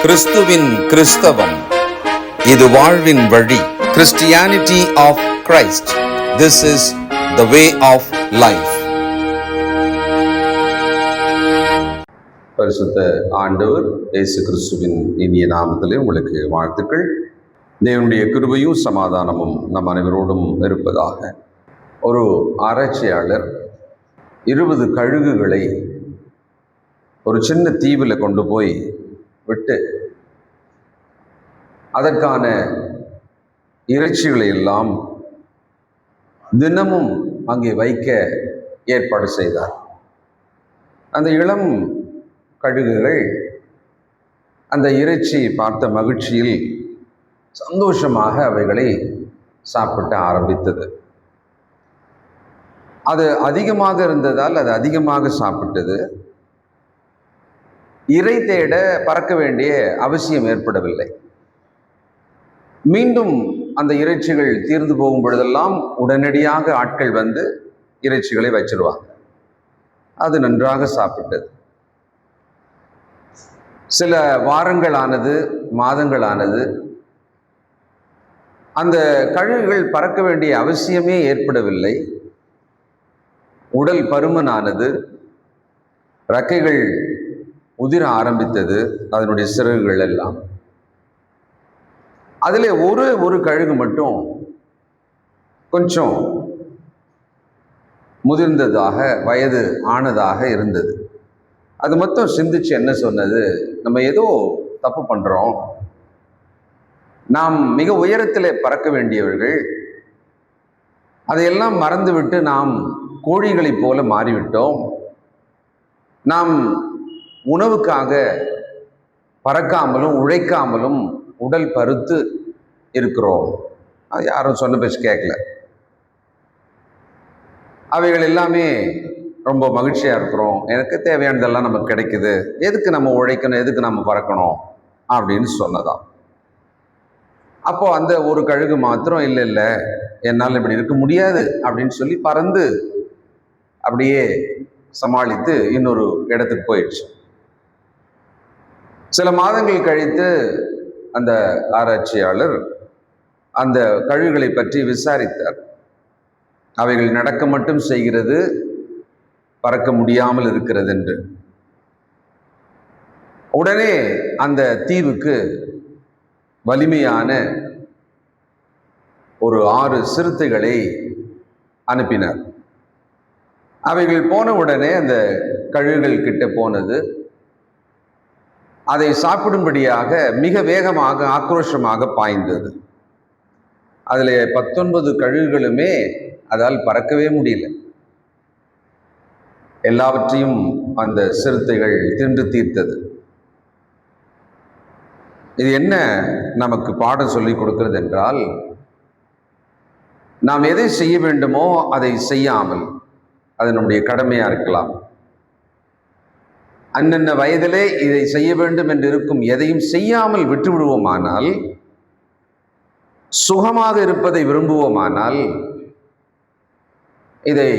கிறிஸ்துவின் கிறிஸ்தவம், இது வாழ்வின் வழி. Christianity of Christ. This is the way of life. பரிசுத்த ஆண்டவர் இயேசு கிறிஸ்துவின் இனிய நாமத்திலே உங்களுக்கு வாழ்த்துக்கள். தேவனுடைய கிருபையும் சமாதானமும் நம் அனைவரோடும் இருப்பதாக. ஒரு ஆராய்ச்சியாளர் 20 கழுகுகளை ஒரு சின்ன தீவில் கொண்டு போய் விட்டு அதற்கான இறைச்சிகளை எல்லாம் தினமும் அங்கே வைக்க ஏற்பாடு செய்தார். அந்த இளம் கழுகுகள் அந்த இறைச்சி பார்த்த மகிழ்ச்சியில் சந்தோஷமாக அவைகளை சாப்பிட ஆரம்பித்தது. அது அதிகமாக இருந்ததால் அது அதிகமாக சாப்பிட்டது. இறை தேட பறக்க வேண்டிய அவசியம் ஏற்படவில்லை. மீண்டும் அந்த இறைச்சிகள் தீர்ந்து போகும் பொழுதெல்லாம் உடனடியாக ஆட்கள் வந்து இறைச்சிகளை வச்சிருவாங்க. அது நன்றாக சாப்பிட்டது. சில வாரங்களானது, மாதங்களானது. அந்த கழுகுகள் பறக்க வேண்டிய அவசியமே ஏற்படவில்லை. உடல் பருமனானது, இறக்கைகள் உதிர ஆரம்பித்தது, அதனுடைய சிறகுகள் எல்லாம். அதில் ஒரு கழுகு மட்டும் கொஞ்சம் முதிர்ந்ததாக, வயது ஆனதாக இருந்தது. அது மொத்தம் சிந்திச்சு என்ன சொன்னது, நம்ம ஏதோ தப்பு பண்ணுறோம். நாம் மிக உயரத்தில் பறக்க வேண்டியவர்கள், அதையெல்லாம் மறந்துவிட்டு நாம் கோழிகளைப் போல மாறிவிட்டோம். நாம் உணவுக்காக பறக்காமலும் உழைக்காமலும் உடல் பருத்து இருக்கிறோம். அது யாரும் சொன்ன பேச்சு கேட்கல. அவைகள் எல்லாமே ரொம்ப மகிழ்ச்சியாக இருக்கிறோம், எனக்கு தேவையானதெல்லாம் நமக்கு கிடைக்குது, எதுக்கு நம்ம உழைக்கணும், எதுக்கு நம்ம பறக்கணும் அப்படின்னு சொன்னதாம். அப்போ அந்த ஒரு கழுகு மாத்திரம் இல்லை, என்னால் இப்படி இருக்க முடியாது அப்படின்னு சொல்லி பறந்து அப்படியே சமாளித்து இன்னொரு இடத்துக்கு போயிடுச்சு. சில மாதங்கள் கழித்து அந்த ஆராய்ச்சியாளர் அந்த கழுகுகளை பற்றி விசாரித்தார். அவைகள் நடக்க மட்டும் செய்கிறது, பறக்க முடியாமல் இருக்கிறது என்று. உடனே அந்த தீவுக்கு வலிமையான ஒரு 6 சிறுத்தைகளை அனுப்பினார். அவைகள் போன உடனே அந்த கழுகுகள் கிட்ட போனது. அதை சாப்பிடும்படியாக மிக வேகமாக, ஆக்ரோஷமாக பாய்ந்தது. அதில் 19 கழுகுகளுமே அதால் பறக்கவே முடியல. எல்லாவற்றையும் அந்த சிறுத்தைகள் தின்று தீர்த்தது. இது என்ன நமக்கு பாடம் சொல்லி கொடுக்கிறது என்றால், நாம் எதை செய்ய வேண்டுமோ அதை செய்யாமல், அது நம்முடைய கடமையா இருக்கலாம், அன்னன்ன வயதிலே இதை செய்ய வேண்டும் என்று இருக்கும் எதையும் செய்யாமல் விட்டு விடுவோமானால், சுகமாக இருப்பதை விரும்புவோமானால், இதை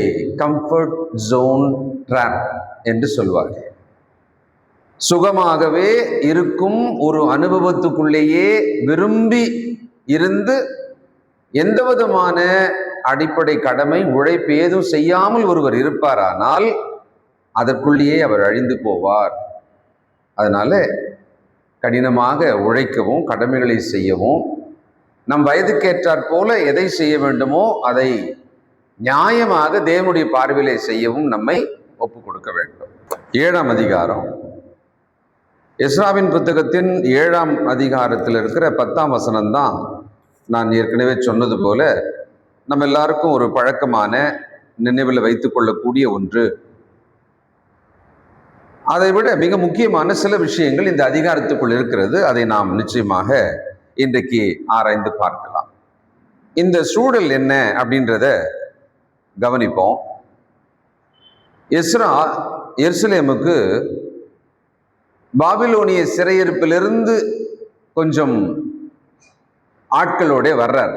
கம்ஃபர்ட் ஜோன் ட்ராப் என்று சொல்வார்கள். சுகமாகவே இருக்கும் ஒரு அனுபவத்துக்குள்ளேயே விரும்பி இருந்து எந்த விதமான அடிப்படை கடமை, உழைப்பு ஏதும் செய்யாமல் ஒருவர் இருப்பாரானால் அதற்குள்ளேயே அவர் அழிந்து போவார். அதனால கடினமாக உழைக்கவும், கடமைகளை செய்யவும், நம் வயதுக்கேற்றாற் போல எதை செய்ய வேண்டுமோ அதை நியாயமாக தேவனுடைய பார்வையிலே செய்யவும் நம்மை ஒப்பு கொடுக்க வேண்டும். 7ஆம் அதிகாரம், எஸ்ராவின் புத்தகத்தின் 7ஆம் அதிகாரத்தில் இருக்கிற 10ஆம் வசனம்தான் நான் ஏற்கனவே சொன்னது போல நம்ம எல்லாருக்கும் ஒரு பழக்கமான, நினைவில் வைத்துக் கொள்ளக்கூடிய ஒன்று. அதை விட மிக முக்கியமான சில விஷயங்கள் இந்த அதிகாரத்துக்குள் இருக்கிறது. அதை நாம் நிச்சயமாக இன்றைக்கு ஆராய்ந்து பார்க்கலாம். இந்த சூழல் என்ன அப்படின்றத கவனிப்போம். எஸ்ரா எருசலேமுக்கு பாபிலோனிய சிறையிருப்பிலிருந்து கொஞ்சம் ஆட்களோட வர்றார்.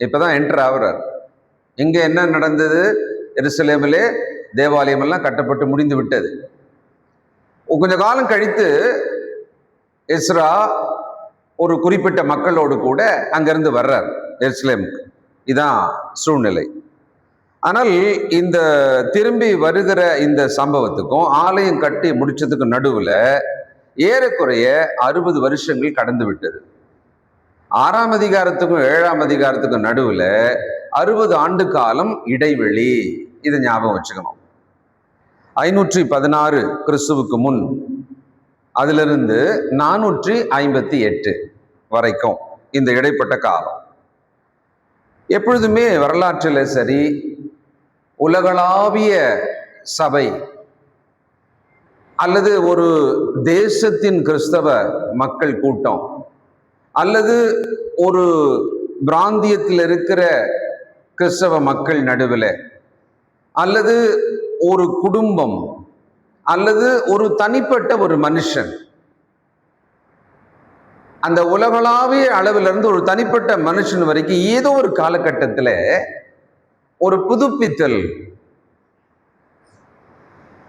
இப்பதான் என்டர் ஆகுறார். இங்க என்ன நடந்தது? எருசலேமிலே தேவாலயம் எல்லாம் கட்டப்பட்டு முடிந்து விட்டது. கொஞ்ச காலம் கழித்து எஸ்ரா ஒரு குறிப்பிட்ட மக்களோடு கூட அங்கிருந்து வர்றார் எருசலேமுக்கு. இதான் சூழ்நிலை. ஆனால் இந்த திரும்பி வருகிற இந்த சம்பவத்துக்கும் ஆலயம் கட்டி முடிச்சதுக்கு நடுவுல ஏறக்குறைய 60 வருஷங்கள் கடந்து விட்டது. 6ஆம் அதிகாரத்துக்கும் 7ஆம் அதிகாரத்துக்கும் நடுவுல 60 ஆண்டு காலம் இடைவெளி. இதை ஞாபகம் வச்சுக்கணும். 516 கிறிஸ்துவுக்கு முன், அதிலிருந்து 458 வரைக்கும் இந்த இடைப்பட்ட காலம். எப்பொழுதுமே வரலாற்றில் சரி, உலகளாவிய சபை அல்லது ஒரு தேசத்தின் கிறிஸ்தவ மக்கள் கூட்டம் அல்லது ஒரு பிராந்தியத்தில் இருக்கிற கிறிஸ்தவ மக்கள் நடுவில் அல்லது ஒரு குடும்பம் அல்லது ஒரு தனிப்பட்ட ஒரு மனுஷன், அந்த உலகளாவிய அளவிலிருந்து ஒரு தனிப்பட்ட மனுஷன் வரைக்கும் ஏதோ ஒரு காலகட்டத்தில் ஒரு புதுப்பித்தல்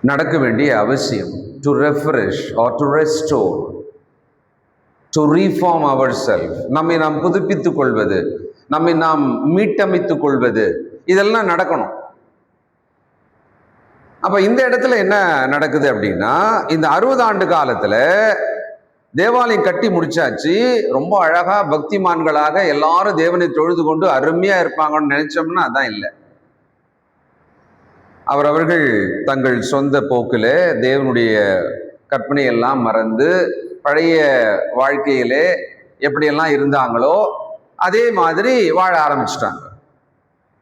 நடக்க வேண்டிய அவசியம். To refresh or to restore, to reform our self, நம்மை நாம் புதுப்பித்துக் கொள்வது, நம்மை நாம் மீட்டமைத்துக் கொள்வது, இதெல்லாம் நடக்கணும். அப்ப இந்த இடத்துல என்ன நடக்குது அப்படின்னா, இந்த 60 ஆண்டு காலத்துல தேவாலயம் கட்டி முடிச்சாச்சு. ரொம்ப அழகா பக்திமான்களாக எல்லாரும் தேவனை தொழுது கொண்டு அருமையா இருப்பாங்கன்னு நினைச்சோம்னா அதான் இல்லை. அவர்கள் தங்கள் சொந்த போக்கில தேவனுடைய கற்பனை எல்லாம் மறந்து பழைய வாழ்க்கையிலே எப்படியெல்லாம் இருந்தாங்களோ அதே மாதிரி வாழ ஆரம்பிச்சிட்டாங்க.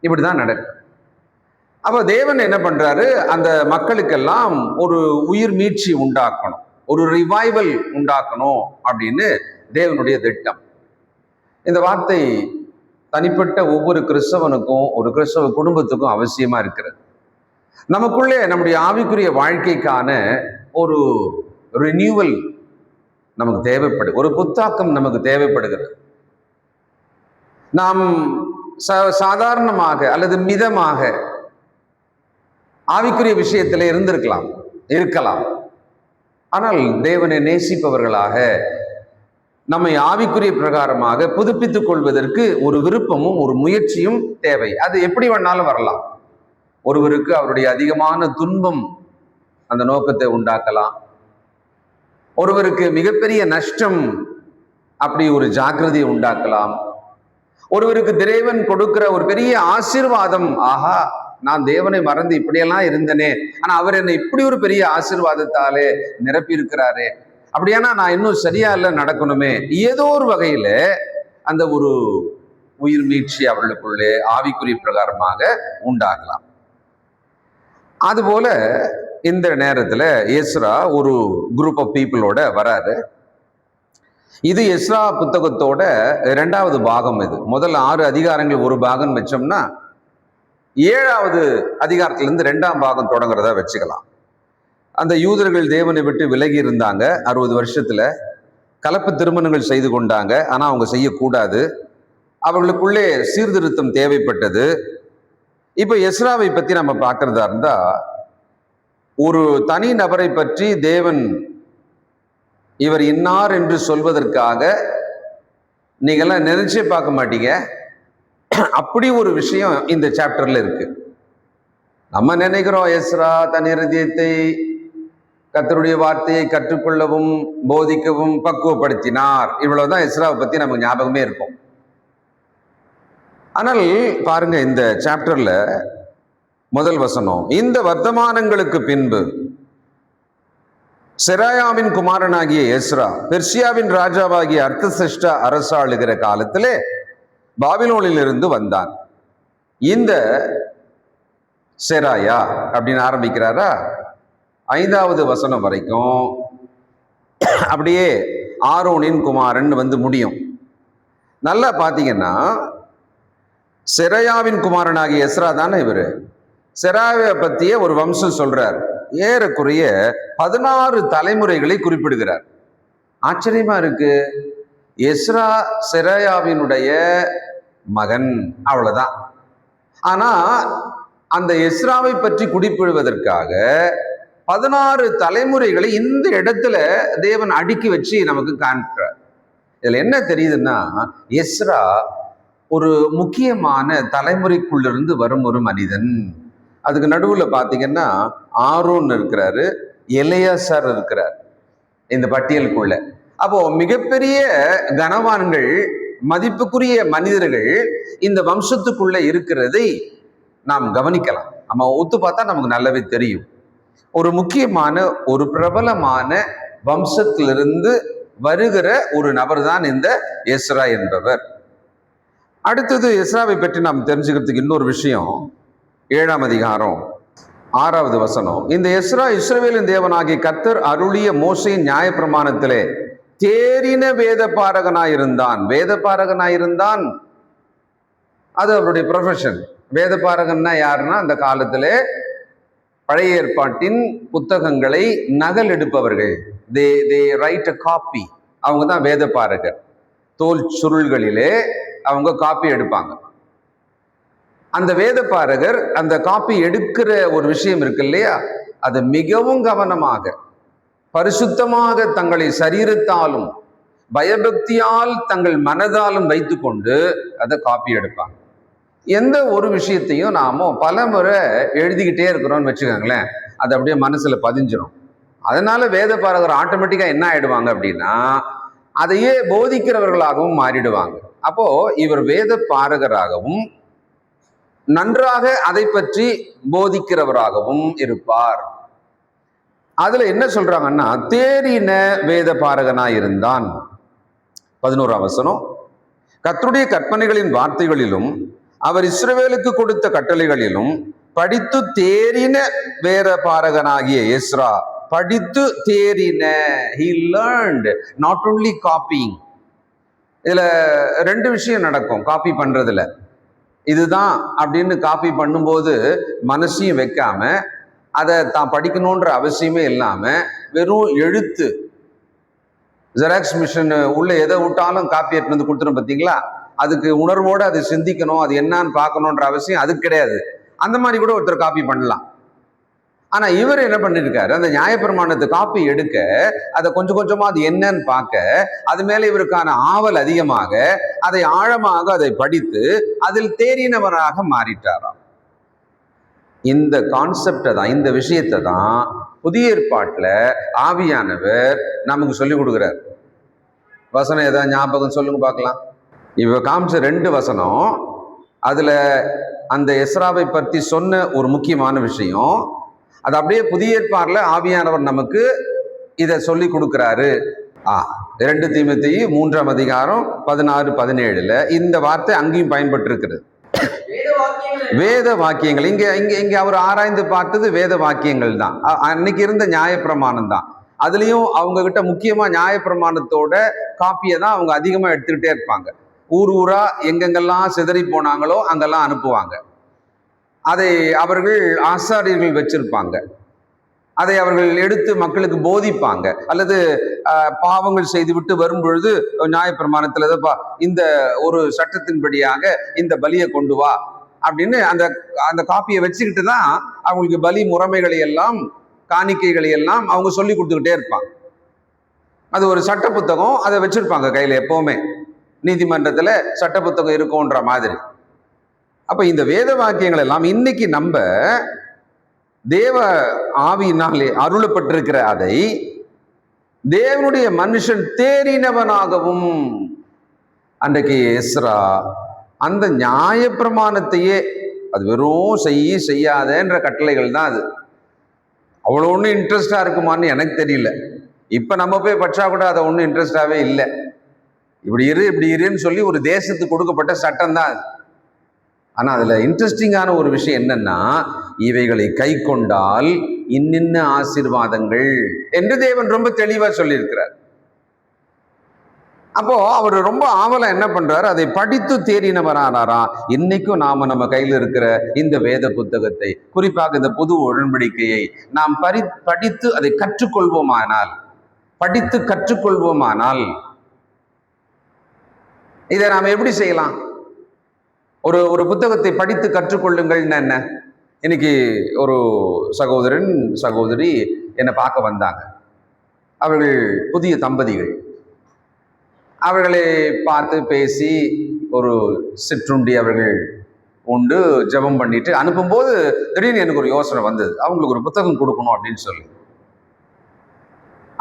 இப்படிதான் நடக்கும். அப்ப தேவன் என்ன பண்றாரு, அந்த மக்களுக்கெல்லாம் ஒரு உயிர் மீட்சி உண்டாக்கணும், ஒரு ரிவைவல் உண்டாக்கணும் அப்படின்னு தேவனுடைய திட்டம். இந்த வார்த்தை தனிப்பட்ட ஒவ்வொரு கிறிஸ்தவனுக்கும் ஒரு கிறிஸ்தவ குடும்பத்துக்கும் அவசியமா இருக்கிறது. நமக்குள்ளே நம்முடைய ஆவிக்குரிய வாழ்க்கைக்கான ஒரு ரினியூவல் நமக்கு தேவைப்படுது, ஒரு புத்தாக்கம் நமக்கு தேவைப்படுகிறது. நாம் சாதாரணமாக அல்லது மிதமாக ஆவிக்குரிய விஷயத்தில் இருக்கலாம். ஆனால் தேவனை நேசிப்பவர்களாக நம்மை ஆவிக்குரிய பிரகாரமாக புதுப்பித்துக் கொள்வதற்கு ஒரு விருப்பமும் ஒரு முயற்சியும் தேவை. அது எப்படி வேணாலும் வரலாம். ஒருவருக்கு அவருடைய அதிகமான துன்பம் அந்த நோக்கத்தை உண்டாக்கலாம். ஒருவருக்கு மிகப்பெரிய நஷ்டம் அப்படி ஒரு ஜாக்கிரதையை உண்டாக்கலாம். ஒருவருக்கு தேவன் கொடுக்கிற ஒரு பெரிய ஆசீர்வாதம், ஆஹா நான் தேவனை மறந்து இப்படியெல்லாம் இருந்தனே, ஆனா அவர் என்னை இப்படி ஒரு பெரிய ஆசீர்வாதத்தாலே நிரப்பி இருக்கிறாரே, அப்படியானா நான் இன்னும் சரியா இல்லை நடக்கணுமே, ஏதோ ஒரு வகையில அந்த ஒரு உயிர் மீட்சி அவர்களுக்குள்ளே ஆவிக்குரிய பிரகாரமாக உண்டாகலாம். அதுபோல இந்த நேரத்துல எஸ்ரா ஒரு குரூப் ஆஃப் பீப்புளோட வராரு. இது எஸ்ரா புத்தகத்தோட 2வது பாகம். இது முதல் 6 அதிகாரங்கள் ஒரு பாகம் வச்சோம்னா 7வது அதிகாரத்திலிருந்து 2ஆம் பாகம் தொடங்குறதா வச்சுக்கலாம். அந்த யூதர்கள் தேவனை விட்டு விலகி இருந்தாங்க. 60 வருஷத்துல கலப்பு திருமணங்கள் செய்து கொண்டாங்க. ஆனா அவங்க செய்யக்கூடாது. அவர்களுக்குள்ளே சீர்திருத்தம் தேவைப்பட்டது. இப்ப எஸ்ராவை பத்தி நம்ம பார்க்கறதா இருந்தா, ஒரு தனி நபரை பற்றி தேவன் இவர் இன்னார் என்று சொல்வதற்காக நீங்கெல்லாம் நினைச்சே பார்க்க மாட்டீங்க. அப்படி ஒரு விஷயம் இந்த சாப்டர்ல இருக்கு. நம்ம நினைக்கிறோம் எஸ்ரா தன் இருதயத்தை கர்த்தருடைய வார்த்தையை கற்றுக்கொள்ளவும் போதிக்கவும் பக்குவப்படுத்தினார், இவ்வளவுதான் எஸ்ராவை பத்தி நமக்கு ஞாபகமே இருக்கும். ஆனால் பாருங்க, இந்த சாப்டர்ல முதல் வசனம், இந்த வர்த்தமானங்களுக்கு பின்பு செராயாவின் குமாரனாகிய எஸ்ரா பெர்சியாவின் ராஜாவாகிய அர்த்தசஷ்டா அரசாளுகிற காலத்திலே பாபிலோனில் இருந்து வந்தான். இந்த செராயா அப்படின்னு ஆரம்பிக்கிறாரா 5வது வசனம் வரைக்கும் அப்படியே ஆரோனின் குமாரன் வந்து முடியும். நல்லா பாத்தீங்கன்னா செராயாவின் குமாரனாகிய எஸ்ரா தானே இவரு. செராயாவை பத்திய ஒரு வம்சம் சொல்றார். ஏறக்குறைய 16 தலைமுறைகளை குறிப்பிடுகிறார். ஆச்சரியமா இருக்கு. எஸ்ரா செராயாவினுடைய மகன், 16 தலைமுறைகளை இந்த இடத்துல தேவன் அடுக்கி வச்சு நமக்கு காண்கிறார். இதுல என்ன தெரியுதுன்னா, எஸ்ரா ஒரு முக்கியமான தலைமுறைக்குள்ளிருந்து வரும் ஒரு மனிதன். அதுக்கு நடுவுல பாத்தீங்கன்னா ஆரோன் இருக்கிறாரு, எலெயாசார் இருக்கிறார் இந்த பட்டியலுக்குள்ள. அப்போ மிகப்பெரிய கனவான்கள், மதிப்புக்குரிய மனிதர்கள் இந்த வம்சத்துக்குள்ள இருக்கிறதை நாம் கவனிக்கலாம். நம்ம ஒத்து பார்த்தா நமக்கு நல்லாவே தெரியும். ஒரு முக்கியமான, ஒரு பிரபலமான வம்சத்திலிருந்து வருகிற ஒரு நபர் தான் இந்த எஸ்ரா என்பவர். அடுத்தது எஸ்ராவை பற்றி நாம் தெரிஞ்சுக்கிறதுக்கு இன்னொரு விஷயம், 7ஆம் அதிகாரம் 6வது வசனம். இந்த எஸ்ரா இஸ்ரவேலின் தேவனாகிய கர்த்தர் அருளிய மோசேயின் நியாயப்பிரமாணத்திலே தேறின வேத பாரகனாயிருந்தான். வேத பாரகனாயிருந்தான், அது அவருடைய ப்ரொஃபஷன். வேத பாரகன்னா யாருன்னா, அந்த காலத்திலே பழைய ஏற்பாட்டின் புத்தகங்களை நகல் எடுப்பவர்கள். they write a copy. அவங்க தான் வேத பாரகர். தோல் சுருள்களிலே அவங்க காப்பி எடுப்பாங்க. அந்த வேத பாரகர் அந்த காப்பி எடுக்கிற ஒரு விஷயம் இருக்கு இல்லையா, அது மிகவும் கவனமாக, பரிசுத்தமாக தங்களை சரீரத்தாலும் பயபக்தியால் தங்கள் மனதாலும் வைத்துக்கொண்டு அதை காப்பி எடுப்பாங்க. எந்த ஒரு விஷயத்தையும் நாம பல முறை எழுதிக்கிட்டே இருக்கிறோம்னு வச்சுக்கோங்களேன், அது அப்படியே மனசுல பதிஞ்சிடும். அதனால வேத பாரகர் ஆட்டோமேட்டிக்கா என்ன ஆயிடுவாங்க அப்படின்னா, அதையே போதிக்கிறவர்களாகவும் மாறிடுவாங்க. அப்போ இவர் வேத பாரகராகவும் நன்றாக அதை பற்றி போதிக்கிறவராகவும் இருப்பார். அதுல என்ன சொல்றாங்கன்னா, தேறின வேத பாரகனாயிருந்தான். 11ஆம் வசனம். கர்த்தருடைய கற்பனைகளின் வார்த்தைகளிலும் அவர் இஸ்ரவேலுக்கு கொடுத்த கட்டளைகளிலும் படித்து தேறின வேத பாரகனாகிய எஸ்ரா, படித்து தேறின, he learned, not only copying. இதுல 2 விஷயம் நடக்கும் காப்பி பண்றதுல. இதுதான் அப்படின்னு காப்பி பண்ணும்போது மனசையும் வைக்காம, அதை தான் படிக்கணுன்ற அவசியமே இல்லாம, வெறும் எழுத்து, ஜெராக்ஸ் மிஷின் உள்ள எதை விட்டாலும் காப்பி எடுத்து வந்து கொடுத்துரும் பார்த்தீங்களா, அதுக்கு உணர்வோடு அதை சிந்திக்கணும், அது என்னன்னு பார்க்கணுன்ற அவசியம் அதுக்கு கிடையாது. அந்த மாதிரி கூட ஒருத்தர் காப்பி பண்ணலாம். ஆனா இவர் என்ன பண்ணிருக்காரு, அந்த நியாயப்பிரமாணத்தை காப்பி எடுக்க, அதை கொஞ்சம் கொஞ்சமா அது என்னன்னு பார்க்க, அது மேல இவருக்கான ஆவல் அதிகமாக, அதை ஆழமாக அதை படித்து அதில் தேறினவராக மாறிட்டாராம். இந்த கான்செப்டை தான், இந்த விஷயத்தை தான் புதிய ஏற்பாட்டுல ஆவியானவர் நமக்கு சொல்லி கொடுக்குறார். வசனம் ஏதாவது ஞாபகம் சொல்லுங்க பார்க்கலாம். இவ காமிச்ச 2 வசனம், அதுல அந்த எஸ்ராவை பற்றி சொன்ன ஒரு முக்கியமான விஷயம், அது அப்படியே புதிய ஏற்பாடுல ஆவியானவர் நமக்கு இதை சொல்லி கொடுக்கிறாரு. 2 தீமோத்தேயு 3ஆம் அதிகாரம் 16-17 இந்த வார்த்தை அங்கேயும் பயன்பட்டு இருக்கிறது. வேத வாக்கியங்கள். இங்க இங்க இங்க அவர் ஆராய்ந்து பார்த்தது வேத வாக்கியங்கள் தான். அன்னைக்கு இருந்த நியாயப்பிரமாணம் தான். அதுலயும் அவங்க கிட்ட முக்கியமா நியாயப்பிரமாணத்தோட காப்பியை தான் அவங்க அதிகமா எடுத்துக்கிட்டே இருப்பாங்க. ஊர் ஊரா எங்கெங்கெல்லாம் சிதறி போனாங்களோ அங்கெல்லாம் அனுப்புவாங்க. அதை அவர்கள் ஆசாரியர்கள் வச்சிருப்பாங்க. அதை அவர்கள் எடுத்து மக்களுக்கு போதிப்பாங்க. அல்லது பாவங்கள் செய்து விட்டு வரும் பொழுது நியாயப்பிரமாணத்துல இந்த ஒரு சட்டத்தின்படியாக இந்த பலியை கொண்டு வா அப்படின்னு அந்த அந்த காப்பியை வச்சுக்கிட்டு தான் அவங்களுக்கு பலி முறைமைகளை எல்லாம், காணிக்கைகளை எல்லாம் அவங்க சொல்லி கொடுத்துக்கிட்டே இருப்பாங்க. அது ஒரு சட்ட புத்தகம், அதை வச்சிருப்பாங்க கையில எப்பவுமே. நீதிமன்றத்துல சட்ட புத்தகம் இருக்கும்ன்ற மாதிரி. அப்ப இந்த வேத வாக்கியங்கள் எல்லாம் இன்னைக்கு நம்ம தேவ ஆவியினாலே அருளப்பட்டிருக்கிற அதை தேவனுடைய மனுஷன் தேறினவனாகவும், அன்றைக்கு எஸ்ரா அந்த நியாய பிரமாணத்தையே, அது வெறும் செய்யாதன்ற கட்டளைகள் தான் அது. அவ்வளோ ஒன்றும் இன்ட்ரெஸ்டா இருக்குமான்னு எனக்கு தெரியல. இப்ப நம்ம போய் பற்றா கூட அதை ஒன்றும் இன்ட்ரெஸ்டாவே இல்லை. இப்படி இருன்னு சொல்லி ஒரு தேசத்துக்கு கொடுக்கப்பட்ட சட்டம் தான் அது. ஆனா அதுல இன்ட்ரெஸ்டிங்கான ஒரு விஷயம் என்னன்னா, இவைகளை கை கொண்டால் இன்னின்ன ஆசீர்வாதங்கள் என்று தேவன் ரொம்ப தெளிவா சொல்லியிருக்கிறார். அப்போ அவர் ரொம்ப ஆவலா என்ன பண்றாரு, அதை படித்து தேறினவரானாரா. இன்னைக்கும் நாம நம்ம கையில் இருக்கிற இந்த வேத புத்தகத்தை, குறிப்பாக இந்த புது உடன்படிக்கையை நாம் படித்து அதை கற்றுக்கொள்வோமானால், இதை நாம் எப்படி செய்யலாம்? ஒரு புத்தகத்தை படித்து கற்றுக்கொள்ளுங்கள்னு என்ன? இன்னைக்கு ஒரு சகோதரன் சகோதரி என்னை பார்க்க வந்தாங்க. அவர்கள் புதிய தம்பதிகள். அவர்களை பார்த்து பேசி ஒரு சிற்றுண்டி அவர்கள் உண்டு ஜெபம் பண்ணிட்டு அனுப்பும்போது திடீர்னு எனக்கு ஒரு யோசனை வந்தது, அவங்களுக்கு ஒரு புத்தகம் கொடுக்கணும் அப்படின்னு சொல்லி.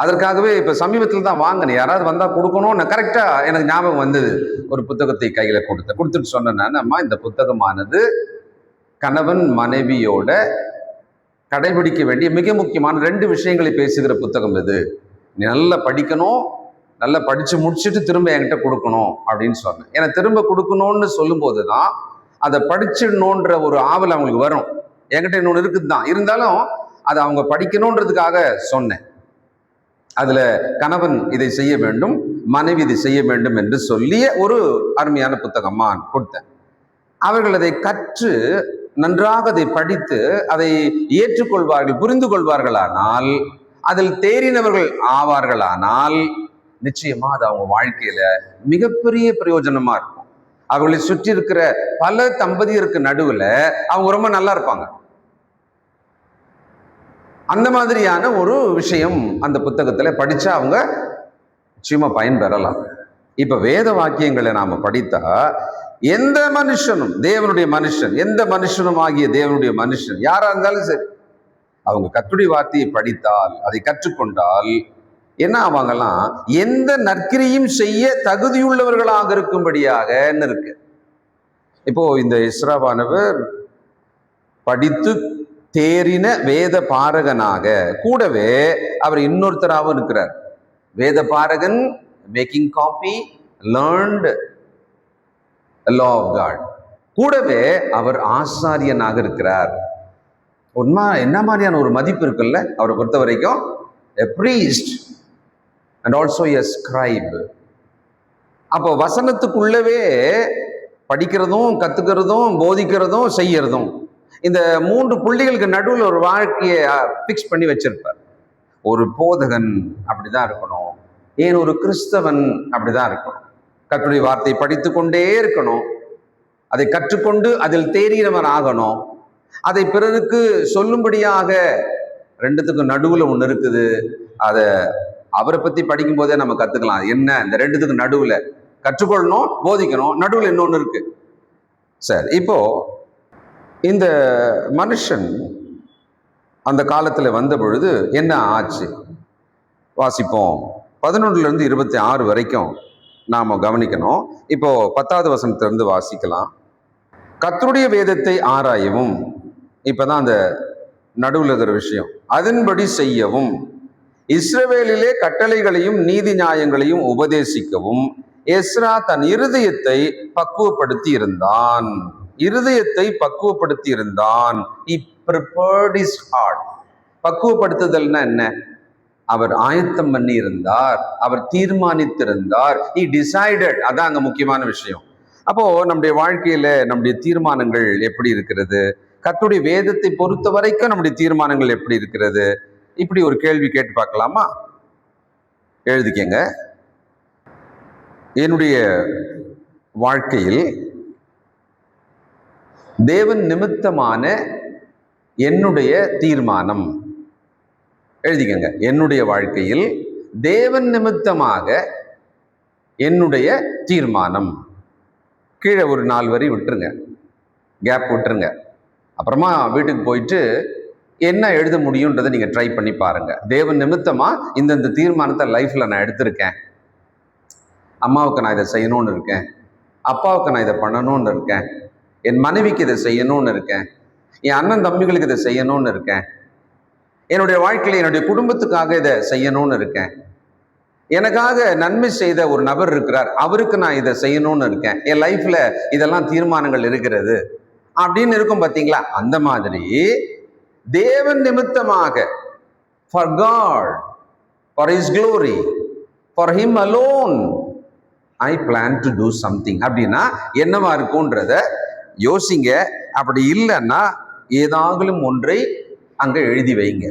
அதற்காகவே இப்போ சமீபத்தில் தான் வாங்கினேன், யாராவது வந்தால் கொடுக்கணும்னு கரெக்டாக எனக்கு ஞாபகம் வந்தது. ஒரு புத்தகத்தை கையில் கொடுத்துட்டு சொன்னேன், அம்மா இந்த புத்தகமானது கணவன் மனைவியோட கடைபிடிக்க வேண்டிய மிக முக்கியமான 2 விஷயங்களை பேசுகிற புத்தகம் இது. நீ நல்லா படிக்கணும், நல்லா படித்து முடிச்சுட்டு திரும்ப என்கிட்ட கொடுக்கணும் அப்படின்னு சொன்னேன். ஏன்னா திரும்ப கொடுக்கணும்னு சொல்லும்போது தான் அதை படிச்சிடணுன்ற ஒரு ஆவல் அவங்களுக்கு வரும். என்கிட்ட இன்னொன்று இருக்குது தான், இருந்தாலும் அதை அவங்க படிக்கணுன்றதுக்காக சொன்னேன். அதில் கணவன் இதை செய்ய வேண்டும், மனைவி இதை செய்ய வேண்டும் என்று சொல்லிய ஒரு அருமையான புத்தகமா கொடுத்தேன். அவர்கள் அதை கற்று நன்றாக அதை படித்து அதை ஏற்றுக்கொள்வார்கள், புரிந்து கொள்வார்களானால், அதில் தேறினவர்கள் ஆவார்களானால் நிச்சயமா அது அவங்க வாழ்க்கையில மிகப்பெரிய பிரயோஜனமா இருக்கும். அவர்களை சுற்றி இருக்கிற பல தம்பதியருக்கு நடுவில் அவங்க ரொம்ப நல்லா இருப்பாங்க. அந்த மாதிரியான ஒரு விஷயம் அந்த புத்தகத்தில் படிச்சா அவங்க நிச்சயமா பயன்பெறலாம். இப்ப வேத வாக்கியங்களை நாம படித்தா எந்த மனுஷனும் தேவனுடைய மனுஷன், எந்த மனுஷனும் ஆகிய தேவனுடைய மனுஷன் யாரா இருந்தாலும் சரி, அவங்க கர்த்தருடைய வார்த்தையை படித்தால், அதை கற்றுக்கொண்டால் என்ன ஆவாங்கலாம், எந்த நற்கிரியும் செய்ய தகுதியுள்ளவர்களாக இருக்கும்படியாக இருக்கு. இப்போ இந்த எஸ்ராவானவர் படித்து தேறின வேத பாரகனாக, கூடவே அவர் இன்னொருத்தராகவும் இருக்கிறார். வேத பாரகன், making coffee, learned law of God. கூடவே அவர் ஆசாரியனாக இருக்கிறார். உண்மை என்ன மாதிரியான ஒரு மதிப்பு இருக்குல்ல அவரை பொறுத்த வரைக்கும். a priest and also a scribe. அப்போ வசனத்துக்குள்ளவே படிக்கிறதும் கத்துக்கிறதும் போதிக்கிறதும் செய்யறதும், இந்த 3 புள்ளிகளுக்கு நடுவில் ஒரு வாழ்க்கையை பிக்ஸ் பண்ணி வச்சிருப்பார். ஒரு போதகன் அப்படிதான் இருக்கணும், ஏன் ஒரு கிறிஸ்தவன் அப்படிதான் இருக்கணும். கர்த்தருடைய வார்த்தை படித்து கொண்டே இருக்கணும், அதை கற்றுக்கொண்டு அதில் தேறினவன் ஆகணும், அதை பிறருக்கு சொல்லும்படியாக. 2த்துக்கும் நடுவில் ஒன்று இருக்குது, அதை அவரை பற்றி படிக்கும் போதே நம்ம கற்றுக்கலாம். என்ன இந்த 2த்துக்கு நடுவில் கற்றுக்கொள்ளணும், போதிக்கணும், நடுவில் இன்னொன்று இருக்கு. சரி, இப்போ இந்த மனுஷன் அந்த காலத்தில் வந்த பொழுது என்ன ஆச்சு வாசிப்போம். 11 to 26 வரைக்கும் நாம கவனிக்கணும். இப்போ 10வது வசனத்திலிருந்து வாசிக்கலாம். கர்த்தருடைய வேதத்தை ஆராயவும், இப்பதான் அந்த நடுவில் இருக்கிற விஷயம், அதன்படி செய்யவும், இஸ்ரவேலிலே கட்டளைகளையும் நீதி நியாயங்களையும் உபதேசிக்கவும் எஸ்ரா தன் இருதயத்தை பக்குவப்படுத்தி இருந்தான். இருதயத்தை பக்குவப்படுத்தி இருந்தான். He prepared his heart. பக்குவப்படுத்துதல்னா என்ன? அவர் ஆயத்தம் பண்ணி இருந்தார், அவர் தீர்மானித்திருந்தார். He decided. அதான் அங்க முக்கியமான விஷயம். அப்போ நம்முடைய வாழ்க்கையில நம்முடைய தீர்மானங்கள் எப்படி இருக்கிறது? கர்த்தருடைய வேதத்தை பொறுத்த வரைக்கும் நம்முடைய தீர்மானங்கள் எப்படி இருக்கிறது? இப்படி ஒரு கேள்வி கேட்டு பார்க்கலாமா? எழுதிக்கங்க. என்னுடைய வாழ்க்கையில் தேவன் நிமித்தமான என்னுடைய தீர்மானம், எழுதிக்கங்க. என்னுடைய வாழ்க்கையில் தேவன் நிமித்தமாக என்னுடைய தீர்மானம். கீழே ஒரு 4 வரி விட்டுருங்க, கேப் விட்டுருங்க. அப்புறமா வீட்டுக்கு போயிட்டு என்ன எழுத முடியுன்றதை நீங்க ட்ரை பண்ணி பாருங்க. தேவன் நிமித்தமா இந்த தீர்மானத்தை லைஃப்ல நான் எடுத்திருக்கேன். அம்மாவுக்கு நான் இதை செய்யணும்னு இருக்கேன், அப்பாவுக்கு நான் இதை பண்ணணும்னு இருக்கேன், என் மனைவிக்கு இதை செய்யணும்னு இருக்கேன், என் அண்ணன் தம்பிகளுக்கு இதை செய்யணும்னு இருக்கேன், என்னுடைய வாழ்க்கையில என்னுடைய குடும்பத்துக்காக இதை செய்யணும்னு இருக்கேன், எனக்காக நன்மை செய்த ஒரு நபர் இருக்கிறார், அவருக்கு நான் இதை செய்யணும்னு இருக்கேன், என் லைஃப்ல இதெல்லாம் தீர்மானங்கள் இருக்கிறது அப்படின்னு இருக்கும் பார்த்தீங்களா? அந்த மாதிரி தேவன் நிமித்தமாக, for God, for His glory, for Him alone, I plan to do something அப்படின்னா என்னவா இருக்கும்ன்றத யோசிங்க. அப்படி இல்லைன்னா ஏதாகலும் ஒன்றை அங்க எழுதி வைங்க,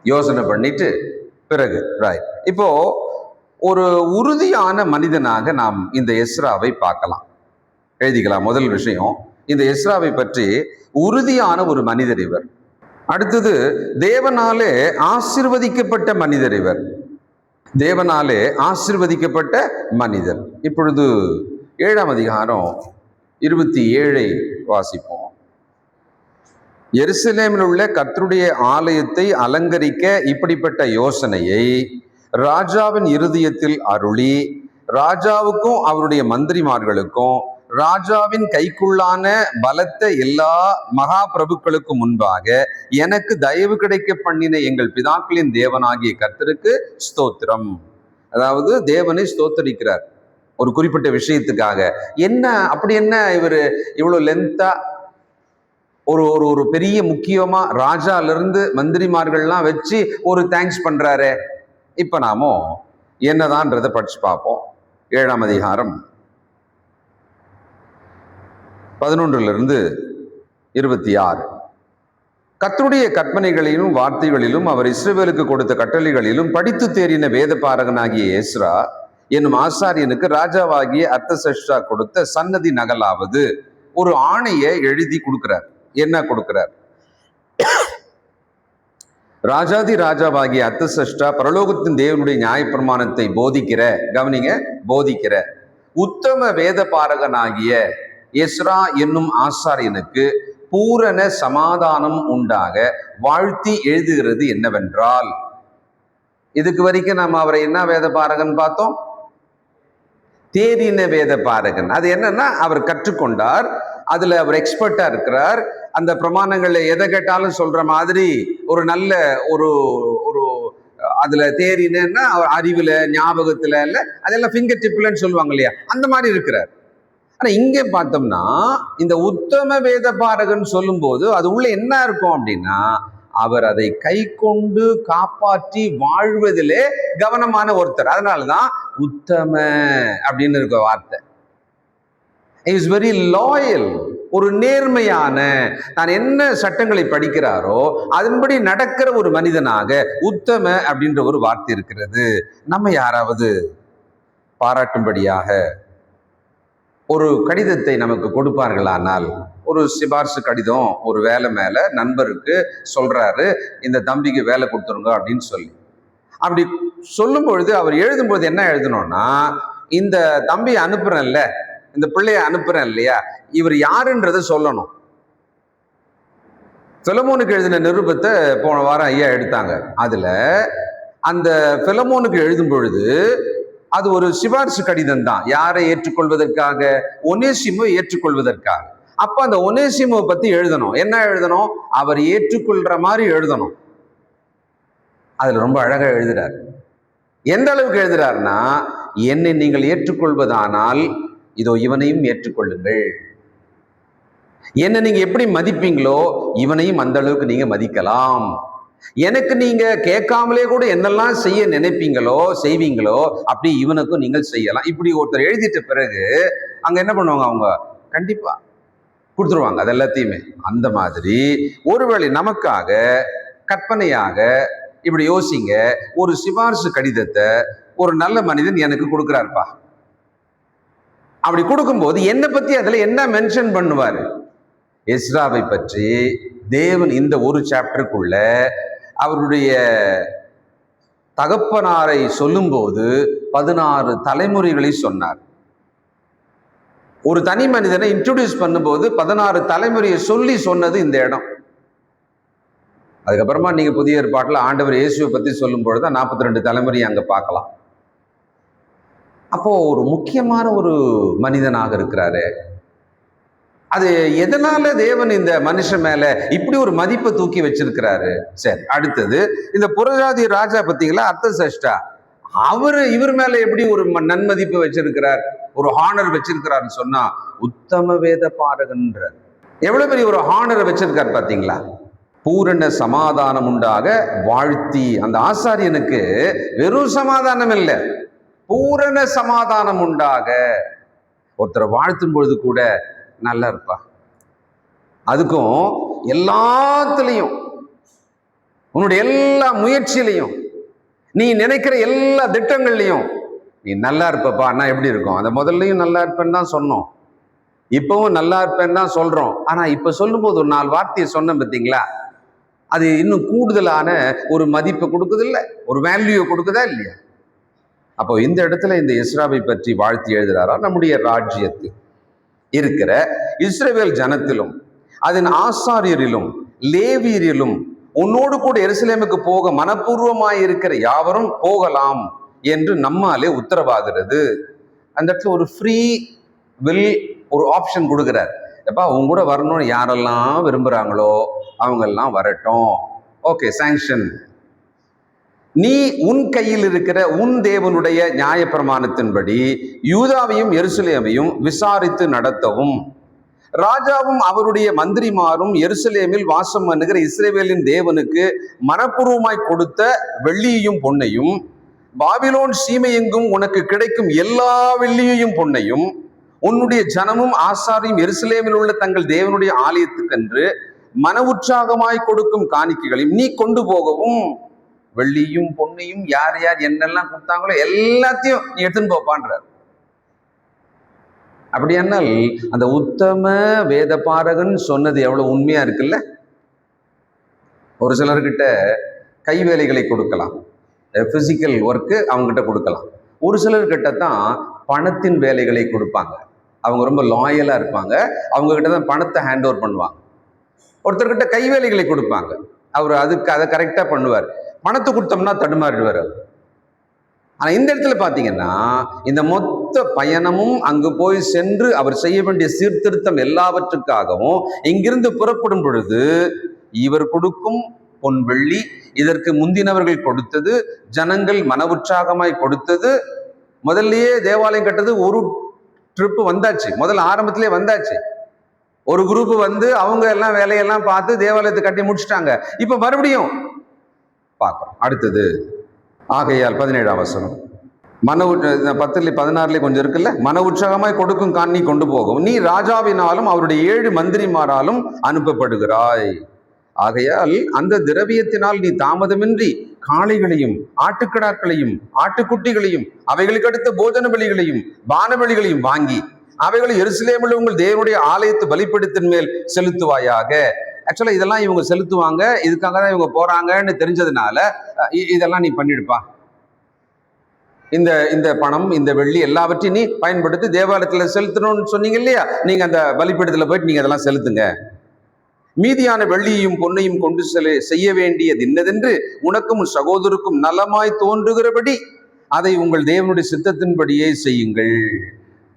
யோசனை பண்ணிட்டு பிறகு ரைட். இப்போ ஒரு உறுதியான மனிதனாக நாம் இந்த எஸ்ராவை பார்க்கலாம். எழுதிக்கலாம். முதல் விஷயம், இந்த எஸ்ராவை பற்றி உறுதியான ஒரு மனிதர் இவர். அடுத்தது, தேவனாலே ஆசீர்வதிக்கப்பட்ட மனிதர் இவர். தேவனாலே ஆசீர்வதிக்கப்பட்ட மனிதர். இப்பொழுது 7ஆம் அதிகாரம் 27 வாசிப்போம். எருசலேமில் உள்ள கர்த்தருடைய ஆலயத்தை அலங்கரிக்க இப்படிப்பட்ட யோசனையை ராஜாவின் இருதயத்தில் அருளி, ராஜாவுக்கும் அவருடைய மந்திரிமார்களுக்கும் ராஜாவின் கைக்குள்ளான பலத்த எல்லா மகா பிரபுக்களுக்கும் முன்பாக எனக்கு தயவு கிடைக்க பண்ணின எங்கள் பிதாக்களின் தேவனாகிய கர்த்தருக்கு ஸ்தோத்திரம். அதாவது தேவனை ஸ்தோத்தரிக்கிறார் ஒரு குறிப்பிட்ட விஷயத்துக்காக. என்ன அப்படி என்ன இவர் இவ்வளவு லென்த்தா ஒரு ஒரு ஒரு பெரிய முக்கியமா ராஜால இருந்து மந்திரிமார்கள்லாம் வச்சு ஒரு தேங்க்ஸ் பண்றாரு. இப்ப நாமோ என்னதான்றதை படிச்சு பார்ப்போம். 7ஆம் அதிகாரம் 11 to 26. கர்த்தருடைய கற்பனைகளிலும் வார்த்தைகளிலும் அவர் இஸ்ரவேலுக்கு கொடுத்த கட்டளைகளிலும் படித்து தேறின வேத பாரகனாகிய எஸ்ரா என்னும் ஆசாரியனுக்கு ராஜாவாகிய அர்தசஷ்டா கொடுத்த சன்னதி நகலாவது ஒரு ஆணையை எழுதி கொடுக்கிறார். என்ன கொடுக்கிறார்? ராஜாதி ராஜாவாகிய அர்தசஷ்டா பரலோகத்தின் தேவனுடைய நியாயப்பிரமாணத்தை போதிக்கிற, கவனிங்க, போதிக்கிற உத்தம வேத பாரகனாகிய எஸ்ரா என்னும் ஆசாரியனுக்கு பூரண சமாதானம் உண்டாக வாழ்த்தி எழுதுகிறது என்னவென்றால், இதுக்கு வரைக்கும் நம்ம அவரை என்ன வேத பாரகன் பார்த்தோம்? தேறின வேத பாரகன். அது என்னன்னா, அவர் கற்றுக்கொண்டார், அதுல அவர் எக்ஸ்பர்ட்டா இருக்கிறார். அந்த பிரமாணங்கள்ல எதை கேட்டாலும் சொல்ற மாதிரி ஒரு நல்ல ஒரு ஒரு அதுல தேறினா அறிவுல ஞாபகத்துல இல்ல, அதெல்லாம் ஃபிங்கர் டிப்லன்னு சொல்லுவாங்க இல்லையா, அந்த மாதிரி இருக்கிறார். ஆனா இங்க பார்த்தோம்னா இந்த உத்தம வேத பாரகன் சொல்லும் போது அது உள்ள என்ன இருக்கும் அப்படின்னா, அவர் அதை கை கொண்டு காப்பாற்றி வாழ்வதிலே கவனமான ஒருத்தர். அதனாலதான் உத்தம அப்படின்னு இருக்க வார்த்தை. இஸ் வெரி லாயல், ஒரு நேர்மையான, தான் என்ன சட்டங்களை படிக்கிறாரோ அதன்படி நடக்கிற ஒரு மனிதனாக உத்தம அப்படின்ற ஒரு வார்த்தை இருக்கிறது. நம்ம யாராவது பாராட்டும்படியாக ஒரு கடிதத்தை நமக்கு கொடுப்பார்களானால், ஒரு சிபார்சு கடிதம், ஒரு வேலை மேல நண்பருக்கு சொல்றாரு, இந்த தம்பிக்கு வேலை கொடுத்துருங்க அப்படின்னு சொல்லி, அப்படி சொல்லும் பொழுது அவர் எழுதும்போது என்ன எழுதணும்னா, இந்த தம்பி அனுப்புறேன்ல, இந்த பிள்ளைய அனுப்புறேன் இல்லையா, இவர் யாருன்றதை சொல்லணும். பிலமோனுக்கு எழுதின நிருபத்தை போன வாரம் ஐயா எடுத்தாங்க. அதுல அந்த பிலமோனுக்கு எழுதும் பொழுது அது ஒரு சிபாரிசு கடிதம் தான். யாரை ஏற்றுக்கொள்வதற்காக? ஒனேசிமோ ஏற்றுக்கொள்வதற்காக. அப்ப அந்த ஒனேசிமோ பத்தி எழுதணும். என்ன எழுதணும்? அவர் ஏற்றுக்கொள்ற மாதிரி எழுதணும். அதுல ரொம்ப அழகா எழுதுறார். எந்த அளவுக்கு எழுதுறாருன்னா, என்னை நீங்கள் ஏற்றுக்கொள்வதானால் இதோ இவனையும் ஏற்றுக்கொள்ளுங்கள். என்ன நீங்க எப்படி மதிப்பீங்களோ இவனையும் அந்த அளவுக்கு நீங்க மதிக்கலாம். எனக்கு நீங்க கேட்காமலே கூட என்னெல்லாம் செய்ய நினைப்பீங்களோ செய்வீங்களோ அப்படி இவனுக்கும் நீங்கள் செய்யலாம். இப்படி ஒருத்தர் எழுதிட்ட பிறகு அங்க என்ன பண்ணுவாங்க? அவங்க கண்டிப்பா கொடுத்துருவாங்க அது எல்லாத்தையுமே. அந்த மாதிரி ஒருவேளை நமக்காக கற்பனையாக இப்படி யோசிங்க, ஒரு சிபாரிசு கடிதத்தை ஒரு நல்ல மனிதன் எனக்கு கொடுக்கிறார்ப்பா. அப்படி கொடுக்கும்போது என்னை பத்தி அதுல என்ன மென்ஷன் பண்ணுவாரு? எஸ்ராவை பற்றி தேவன் இந்த ஒரு சாப்டருக்குள்ள அவருடைய தகப்பனாரை சொல்லும்போது 16 தலைமுறைகளை சொன்னார். ஒரு தனி மனிதனை இன்ட்ரோடியூஸ் பண்ணும்போது 16 தலைமுறையை சொல்லி சொன்னது இந்த இடம். அதுக்கப்புறமா நீங்க புதிய ஏற்பாட்டில் ஆண்டவர் இயேசுவை பத்தி சொல்லும் பொழுது 42 தலைமுறையை அங்க பார்க்கலாம். அப்போ ஒரு முக்கியமான ஒரு மனிதனாக இருக்கிறாரு. அது எதனால தேவன் இந்த மனுஷன் மேல இப்படி ஒரு மதிப்பை தூக்கி வச்சிருக்கிறாரு? சரி, அடுத்தது இந்த புறஜாதி ராஜா பத்தீங்களா, அர்தசஷ்டா, இவர் மேல எப்படி ஒரு நன்மதிப்பு வச்சிருக்கிறார், ஒரு ஹானர் வச்சிருக்கிறாருன்னு சொன்னா, உத்தம வேத பாரகன்றார். எவ்வளவு பெரிய ஒரு ஹானரை வச்சிருக்காரு பாத்தீங்களா? பூரண சமாதானம் உண்டாக வாழ்த்தி. அந்த ஆசாரியனுக்கு வெறும் சமாதானம் இல்லை, பூரண சமாதானம் உண்டாக. ஒருத்தரை வாழ்த்தும் பொழுது கூட நல்லா இருப்பா, அதுக்கும் எல்லாத்துலயும் உன்னுடைய எல்லா முயற்சியிலையும் நீ நினைக்கிற எல்லா திட்டங்கள்லையும் நீ நல்லா இருப்பப்பா. நான் எப்படி இருக்கும்? அந்த முதல்லையும் நல்லா இருப்பேன்னு தான் சொன்னோம், இப்பவும் நல்லா இருப்பேன்னு தான் சொல்றோம். ஆனா இப்ப சொல்லும் போது ஒரு 4 வார்த்தையை சொன்னேன் பார்த்தீங்களா, அது இன்னும் கூடுதலான ஒரு மதிப்பை கொடுக்குது இல்லை, ஒரு வேல்யூ கொடுக்குதா இல்லையா? அப்போ இந்த இடத்துல இந்த எஸ்ராவை பற்றி வாழ்த்தி எழுதுறாரா, நம்முடைய ராஜ்யத்தில் இருக்கிற இஸ்ரவேல் ஜனத்திலும் அதன் ஆசாரியரிலும் லேவியரிலும் உன்னோடு கூட எருசலேமுக்கு போக மனப்பூர்வமாய் இருக்கிற யாவரும் போகலாம் என்று நம்மாலே உத்தரவாகிறது. அந்த இடத்துல ஒரு ஃப்ரீ வில், ஒரு ஆப்ஷன் கொடுக்கிறார். எப்பா உங்க கூட வரணும்னு யாரெல்லாம் விரும்புறாங்களோ அவங்கெல்லாம் வரட்டும், ஓகே சாங்ஷன். நீ உன் கையில் இருக்கிற உன் தேவனுடைய நியாயப்பிரமாணத்தின்படி யூதாவையும் எருசலேமையும் விசாரித்து நடத்தவும், ராஜாவும் அவருடைய மந்திரிமாரும் எருசலேமில் வாசம் பண்ணுகிற இஸ்ரவேலின் தேவனுக்கு மனப்பூர்வமாய் கொடுத்த வெள்ளியையும் பொன்னையும், பாபிலோன் சீமையெங்கும் உனக்கு கிடைக்கும் எல்லா வெள்ளியையும் பொன்னையும், உன்னுடைய ஜனமும் ஆசாரியும் எருசலேமில் உள்ள தங்கள் தேவனுடைய ஆலயத்துக்கென்று மன உற்சாகமாய் கொடுக்கும் காணிக்கைகளையும் நீ கொண்டு போகவும், வெள்ளியும் பொன்னையும் யார் யார் என்னெல்லாம் கொடுத்தாங்களோ எல்லாத்தையும் நீ எடுத்துன்னு போப்பான்றார். அப்படியானால் அந்த உத்தம வேத பாரகன் சொன்னது எவ்வளவு உண்மையா இருக்குல்ல? ஒரு சிலர்கிட்ட கை வேலைகளை கொடுக்கலாம், பிசிக்கல் ஒர்க்கு அவங்ககிட்ட கொடுக்கலாம். ஒரு சிலர்கிட்ட தான் பணத்தின் வேலைகளை கொடுப்பாங்க, அவங்க ரொம்ப லாயலா இருப்பாங்க, அவங்க கிட்ட தான் பணத்தை ஹேண்ட் ஓவர் பண்ணுவாங்க. ஒருத்தர்கிட்ட கை வேலைகளை கொடுப்பாங்க, அவர் அதுக்கு அதை கரெக்டா பண்ணுவார். பணத்தை கொடுத்தோம்னா தடுமாறிடுவார். ஆனா இந்த இடத்துல பாத்தீங்கன்னா இந்த மொத்த பயணமும் அங்கு போய் சென்று அவர் செய்ய வேண்டிய சீர்திருத்தம் எல்லாவற்றுக்காகவும் இங்கிருந்து புறப்படும் பொழுது இவர் கொடுக்கும் பொன் வெள்ளி, இதற்கு முந்தினவர்கள் கொடுத்தது, ஜனங்கள் மன உற்சாகமாய் கொடுத்தது. முதல்லயே தேவாலயம் கட்டது ஒரு ட்ரிப் வந்தாச்சு, முதல்ல ஆரம்பத்திலே வந்தாச்சு. ஒரு குரூப் வந்து அவங்க எல்லாம் வேலையெல்லாம் பார்த்து தேவாலயத்தை கட்டி முடிச்சுட்டாங்க. இப்ப மறுபடியும் பார்க்கிறோம். அடுத்தது ஆகையால் 17ஆம் வசனம், 10-16 கொஞ்சம் இருக்குல்ல, மன உற்சாகமாய் கொடுக்கும் காணி கொண்டு போகும், நீ ராஜாவினாலும் அவருடைய 7 மந்திரிமாராலும் அனுப்பப்படுகிறாய். ஆகையால் அந்த திரவியத்தினால் நீ தாமதமின்றி காளைகளையும் ஆட்டுக்கடாக்களையும் ஆட்டுக்குட்டிகளையும் அவைகளுக்கு அடுத்த போஜன பலிகளையும் பான பலிகளையும் வாங்கி அவைகளை எருசலேமில் உங்கள் தேவனுடைய ஆலயத்து பலிபீடத்தின் மேல் செலுத்துவாயாக. ஆக்சுவலா இதெல்லாம் இவங்க செலுத்துவாங்க, இதுக்காக தான் இவங்க போறாங்கன்னு தெரிஞ்சதுனால இதெல்லாம் நீ பண்ணிடுப்பா. இந்த பணம் இந்த வெள்ளி எல்லாவற்றையும் நீ பயன்படுத்தி தேவாலயத்துல செலுத்தணும்னு சொன்னீங்க இல்லையா, நீங்க அந்த பலிபீடத்துல போயிட்டு நீங்க அதெல்லாம் செலுத்துங்க. மீதியான வெள்ளியையும் பொன்னையும் கொண்டு செய்ய வேண்டியது இன்னதென்று உனக்கும் சகோதரருக்கும் நலமாய் தோன்றுகிறபடி அதை உங்கள் தேவனுடைய சித்தத்தின்படியே செய்யுங்கள்.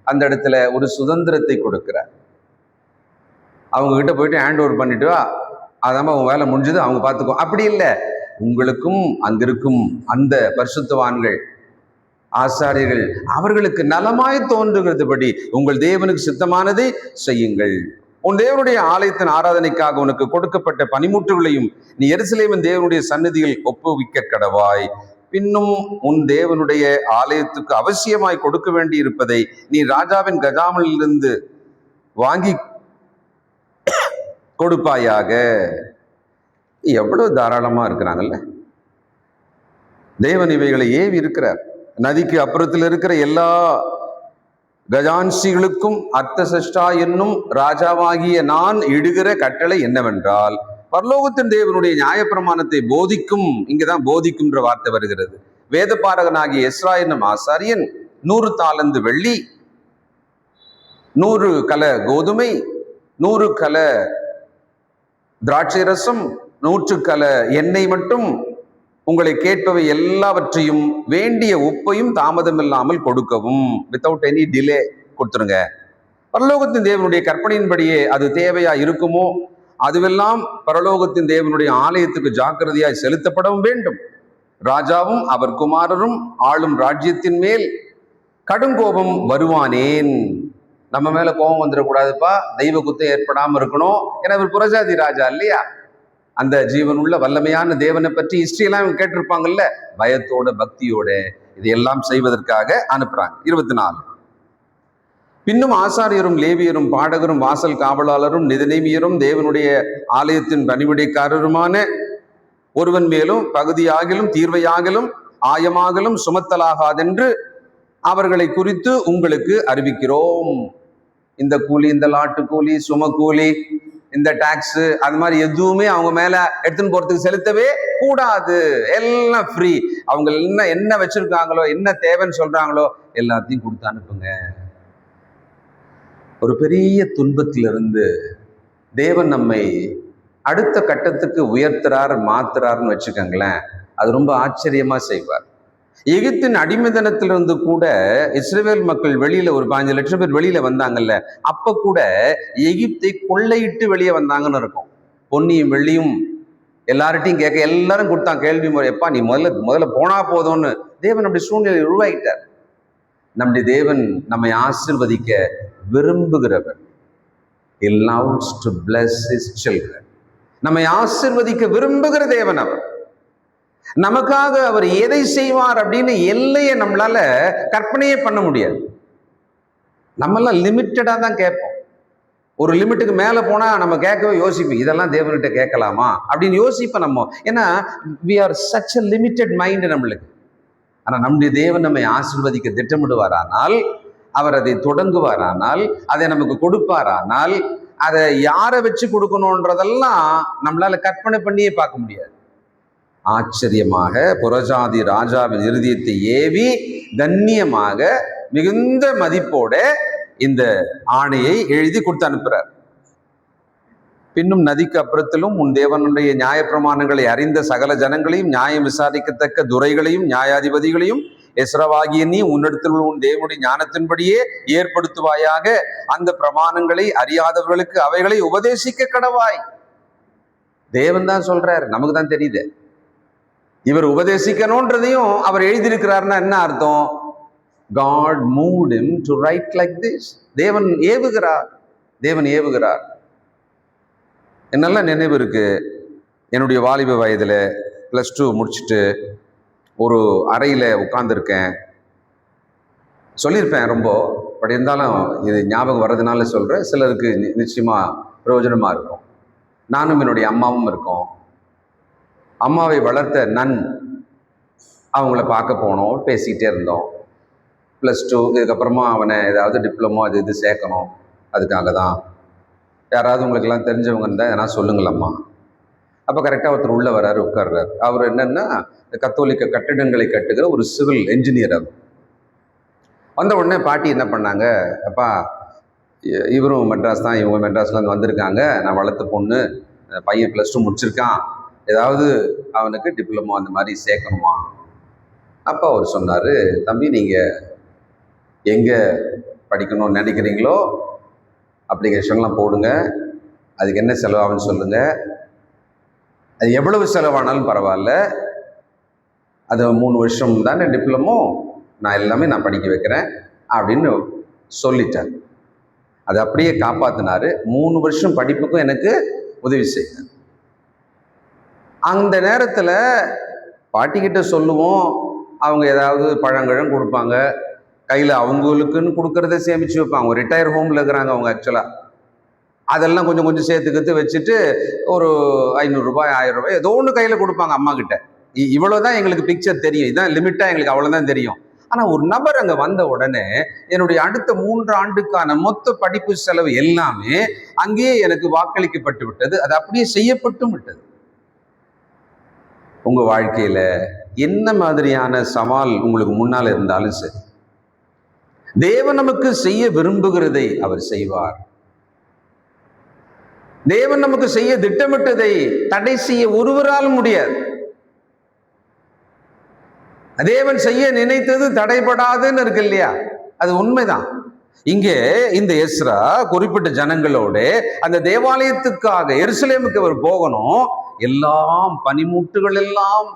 அந்த இடத்துல ஒரு சுதந்திரத்தை கொடுக்கிறார். அவங்க கிட்ட போயிட்டு ஹேண்ட் ஓவர் பண்ணிட்டு வா, அதாம அவங்க வேலை முடிஞ்சது, அவங்க பார்த்துக்கோ. அப்படி இல்லை, உங்களுக்கும் அங்கிருக்கும் அந்த பரிசுத்தவான்கள் ஆசாரியர்கள் அவர்களுக்கு நலமாய் தோன்றுகிறதுபடி உங்கள் தேவனுக்கு சித்தமானதை செய்யுங்கள். உன் தேவனுடைய ஆலயத்தின் ஆராதனைக்காக உனக்கு கொடுக்கப்பட்ட பனிமுட்டுகளையும் நீ எருசலேமின் தேவனுடைய சந்நிதியில் ஒப்புவிக்க கடவாய். பின்னும் உன் தேவனுடைய ஆலயத்துக்கு அவசியமாய் கொடுக்க வேண்டி இருப்பதை நீ ராஜாவின் கஜாமலிலிருந்து வாங்கி கொடுப்பாயாக. எவ்வளவு தாராளமா இருக்கிறாங்கல்ல தேவன், இவைகளை ஏவி இருக்கிறார். நதிக்கு அப்புறத்தில் இருக்கிற எல்லா கஜான்சிகளுக்கும் அர்த்தசஷ்டா என்னும் ராஜாவாகிய நான் இடுகிற கட்டளை என்னவென்றால், பரலோகத்தின் தேவனுடைய நியாயப்பிரமாணத்தை போதிக்கும், இங்கதான் போதிக்கும்ன்ற வார்த்தை வருகிறது, வேதபாரகனாகிய எஸ்ரா என்னும் ஆசாரியன் 100 தாலந்து வெள்ளி, 100 கல கோதுமை, 100 கல திராட்சை ரசம், 100 கல எண்ணெய் மட்டும் உங்களை கேட்பவை எல்லாவற்றையும் வேண்டிய உப்பையும் தாமதம் இல்லாமல் கொடுக்கவும். வித்தவுட் எனி டிலே கொடுத்துருங்க. பரலோகத்தின் தேவனுடைய கற்பனையின்படியே அது தேவையா இருக்குமோ அதுவெல்லாம் பரலோகத்தின் தேவனுடைய ஆலயத்துக்கு ஜாக்கிரதையாய் செலுத்தப்படவும் வேண்டும். ராஜாவும் அவர் குமாரரும் ஆளும் ராஜ்யத்தின் மேல் கடுங்கோபம் வருவானேன். நம்ம மேல கோபம் வந்துடக்கூடாதுப்பா, தெய்வ குத்தம் ஏற்படாம இருக்கணும். ஏன்னா இவர் புறஜாதி ராஜா இல்லையா, அந்த ஜீவனுள்ள வல்லமையான தேவனை பற்றி ஹிஸ்டரியெல்லாம் கேட்டிருப்பாங்கல்ல, பயத்தோட பக்தியோட இதையெல்லாம் செய்வதற்காக அனுப்புறாங்க. 24, பின்னும் ஆசாரியரும் லேவியரும் பாடகரும் வாசல் காவலாளரும் நிதிநேமியரும் தேவனுடைய ஆலயத்தின் பணிவிடைக்காரருமான ஒருவன் மேலும் பகுதியாகிலும் தீர்வையாகிலும் ஆயமாகலும் சுமத்தலாகாதென்று அவர்களை குறித்து உங்களுக்கு அறிவிக்கிறோம். இந்த கூலி, இந்த லாட்டு கூலி, சும கூலி, இந்த டாக்ஸ் அது மாதிரி எதுவுமே அவங்க மேல எடுத்துன்னு போறதுக்கு செலுத்தவே கூடாது. எல்லாம் ஃப்ரீ. அவங்க என்ன வச்சிருக்காங்களோ, என்ன தேவைன்னு சொல்றாங்களோ எல்லாத்தையும் கொடுத்து அனுப்புங்க. ஒரு பெரிய துன்பத்திலிருந்து தேவன் நம்மை அடுத்த கட்டத்துக்கு உயர்த்துறார், மாத்துறாருன்னு வச்சுக்கோங்களேன். அது ரொம்ப ஆச்சரியமா செய்வார். எகிப்தின் அடிமைத்தனத்திலிருந்து கூட இஸ்ரவேல் மக்கள் வெளியில ஒரு 15 லட்சம் பேர் வெளியில வந்தாங்கல்ல, அப்ப கூட எகிப்தை கொள்ளையிட்டு வெளியே வந்தாங்கன்னு இருக்கும். பொன்னியும் வெள்ளியும் எல்லார்ட்டையும் கேட்க எல்லாரும் கொடுத்தான். கேள்வி முறை, எப்பா நீ முதல்ல போனா போதும்னு தேவன் அப்படி சூழ்நிலை உருவாயிட்டார். நம்முடைய தேவன் நம்மை ஆசீர்வதிக்க விரும்புகிறவர். He loves to bless his children. நம்மை ஆசீர்வதிக்க விரும்புகிற தேவன் அவர். நமக்காக அவர் எதை செய்வார் அப்படின்னு எல்லையை நம்மளால கற்பனையே பண்ண முடியாது. நம்மளாம் லிமிட்டடா தான் கேட்போம். ஒரு லிமிட்டுக்கு மேல போனா நம்ம கேட்கவே யோசிப்போம், இதெல்லாம் தேவன்கிட்ட கேட்கலாமா அப்படின்னு யோசிப்போம் நம்ம. ஏன்னா we are such a limited mind நம்மளுக்கு. ஆனா நம்முடைய தேவன் நம்மை ஆசீர்வதிக்க திட்டமிடுவாரானால், அவர் அதை தொடங்குவாரானால், அதை நமக்கு கொடுப்பாரானால், அதை யாரை வச்சு கொடுக்கணும்ன்றதெல்லாம் நம்மளால கற்பனை பண்ணியே பார்க்க முடியாது. ஆச்சரியமாக புறஜாதி ராஜாவின் இருதயத்தை ஏவி கண்ணியமாக மிகுந்த மதிப்போட இந்த ஆணையை எழுதி கொடுத்து அனுப்புறார். பின்னும் நதிக்கு அப்புறத்திலும் உன் தேவனுடைய நியாய பிரமாணங்களை அறிந்த சகல ஜனங்களையும், நியாயம் விசாரிக்கத்தக்க துரைகளையும் நியாயாதிபதிகளையும் எஸ்ரவாகிய நீ உன்னிடத்தில் உன் தேவனுடைய ஞானத்தின்படியே ஏற்படுத்துவாயாக. அந்த பிரமாணங்களை அறியாதவர்களுக்கு அவைகளை உபதேசிக்க கடவாய். தேவன் தான் சொல்றாரு, நமக்கு தான் தெரியுது. இவர் உபதேசிக்கணும்ன்றதையும் அவர் எழுதியிருக்கிறார்னா என்ன அர்த்தம்? God moved him to write like this. தேவன் ஏவுகிறார், தேவன் ஏவுகிறார். என்னெல்லாம் நினைவு இருக்கு, என்னுடைய வாலிப வயதுல +2 முடிச்சுட்டு ஒரு அறையில உட்கார்ந்துருக்கேன். சொல்லியிருப்பேன் ரொம்ப, பட் இருந்தாலும் இது ஞாபகம் வர்றதுனால சொல்றேன். சிலருக்கு நிச்சயமா பிரயோஜனமா இருக்கும். நானும் என்னுடைய அம்மாவும் இருக்கோம். அம்மாவை வளர்த்த நன் அவங்கள பார்க்க போனோம், பேசிக்கிட்டே இருந்தோம். +2 இதுக்கப்புறமா அவனை ஏதாவது டிப்ளமோ அது இது சேர்க்கணும், அதுக்காக தான். யாராவது உங்களுக்கெல்லாம் தெரிஞ்சவங்க இருந்தால் எதனா சொல்லுங்களம்மா. அப்போ கரெக்டாக ஒருத்தர் உள்ளே வராரு, உட்கார்றாரு. அவர் என்னன்னா கத்தோலிக்க கட்டிடங்களை கட்டுகிற ஒரு சிவில் என்ஜினியர். அவர் வந்த உடனே பாட்டி என்ன பண்ணாங்க, அப்பா இவரும் மெட்ராஸ் தான், இவங்க மெட்ராஸ்லேருந்து வந்திருக்காங்க, நான் வளர்த்த பொண்ணு பையன் +2 முடிச்சிருக்கான், ஏதாவது அவனுக்கு டிப்ளமோ அந்த மாதிரி சேர்க்கணுமா. அப்போ அவர் சொன்னார், தம்பி நீங்கள் எங்கே படிக்கணும்னு நினைக்கிறீங்களோ அப்ளிகேஷன்லாம் போடுங்க, அதுக்கு என்ன செலவாகுன்னு சொல்லுங்கள், அது எவ்வளவு செலவானாலும் பரவாயில்ல, அது 3 வருஷம் தானே டிப்ளமோ, நான் எல்லாமே நான் படிக்க வைக்கிறேன் அப்படின்னு சொல்லிட்டார். அதை அப்படியே காப்பாற்றினார். 3 வருஷம் படிப்புக்கும் எனக்கு உதவி செய்தார். அந்த நேரத்தில் பாட்டிக்கிட்ட சொல்லுவோம், அவங்க ஏதாவது பழங்கழம் கொடுப்பாங்க, கையில் அவங்களுக்குன்னு கொடுக்கறத சேமித்து வைப்பாங்க. அவங்க ரிட்டையர் ஹோமில் இருக்கிறாங்க அவங்க ஆக்சுவலாக. அதெல்லாம் கொஞ்சம் கொஞ்சம் சேர்த்துக்கிட்டு வச்சுட்டு ஒரு 500 ரூபாய் 1000 ரூபாய் ஏதோ ஒன்று கையில் கொடுப்பாங்க அம்மா கிட்ட. இவ்வளோதான் எங்களுக்கு பிக்சர் தெரியும், இதுதான் லிமிட்டாக எங்களுக்கு அவ்வளோதான் தெரியும். ஆனால் ஒரு நபர் அங்கே வந்த உடனே என்னுடைய அடுத்த 3 ஆண்டுக்கான மொத்த படிப்பு செலவு எல்லாமே அங்கேயே எனக்கு வாக்களிக்கப்பட்டு விட்டது. அது அப்படியே செய்யப்பட்டும் விட்டது. உங்க வாழ்க்கையில என்ன மாதிரியான சவால் உங்களுக்கு முன்னால் இருந்தாலும் சரி, தேவன் நமக்கு செய்ய விரும்புகிறதை அவர் செய்வார். தேவன் நமக்கு செய்ய திட்டமிட்டதை தடை செய்ய ஒருவராலும் முடியாது. தேவன் செய்ய நினைத்தது தடைபடாதுன்னு இருக்கு இல்லையா, அது உண்மைதான். இங்கே இந்த எஸ்ரா குறிப்பிட்ட ஜனங்களோட அந்த தேவாலயத்துக்காக எருசலேமுக்கு அவர் போகணும். எல்லாம் பனிமூட்டுகள் எல்லாம்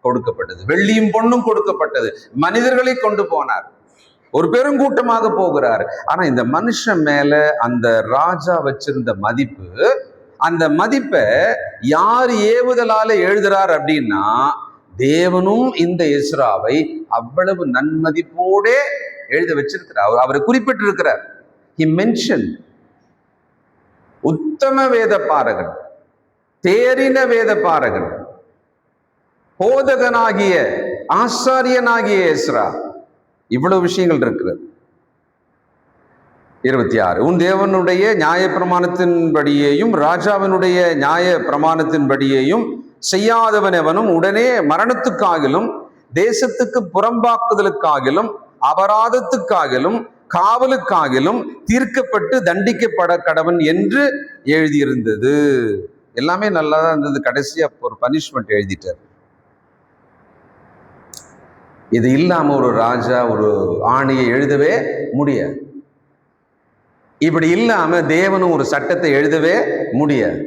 கொடுக்கப்பட்டது, வெள்ளியும் பொண்ணும் கொடுக்கப்பட்டது, மனிதர்களை கொண்டு போனார், ஒரு பெருங்கூட்டமாக போகிறார். ஆனா இந்த மனுஷன் மேல அந்த ராஜா வச்சிருந்த மதிப்பு, அந்த மதிப்பை யார் ஏவுதலால எழுதுறார் அப்படின்னா, தேவனும் இந்த எஸ்ராவை அவ்வளவு நன்மதிப்போட எழுத வச்சிருக்கிறார். அவரை குறிப்பிட்டிருக்கிறார். He mentioned உத்தம வேத பாரகன், தேறின வேத பாரகன், போதகனாகிய ஆசாரியனாகிய எஸ்ரா. இவ்வளவு விஷயங்கள் இருக்கிறது. 26. உன் தேவனுடைய நியாய பிரமாணத்தின்படியேயும் ராஜாவினுடைய நியாய பிரமாணத்தின்படியேயும் செய்யாதவன் எவனும் உடனே மரணத்துக்காகிலும் தேசத்துக்கு புறம்பாக்குதலுக்காகிலும் அபராதத்துக்காகிலும் காவலுக்காகிலும் தீர்க்கப்பட்டு தண்டிக்கப்பட கடவன் என்று எழுதியிருந்தது. எல்லாமே நல்லா தான் இருந்தது. கடைசியா ஒரு பனிஷ்மெண்ட் எழுதிட்டார். இது இல்லாம ஒரு ராஜா ஒரு ஆணையை எழுதவே முடியாது. இப்படி இல்லாம தேவனும் ஒரு சட்டத்தை எழுதவே முடியாது.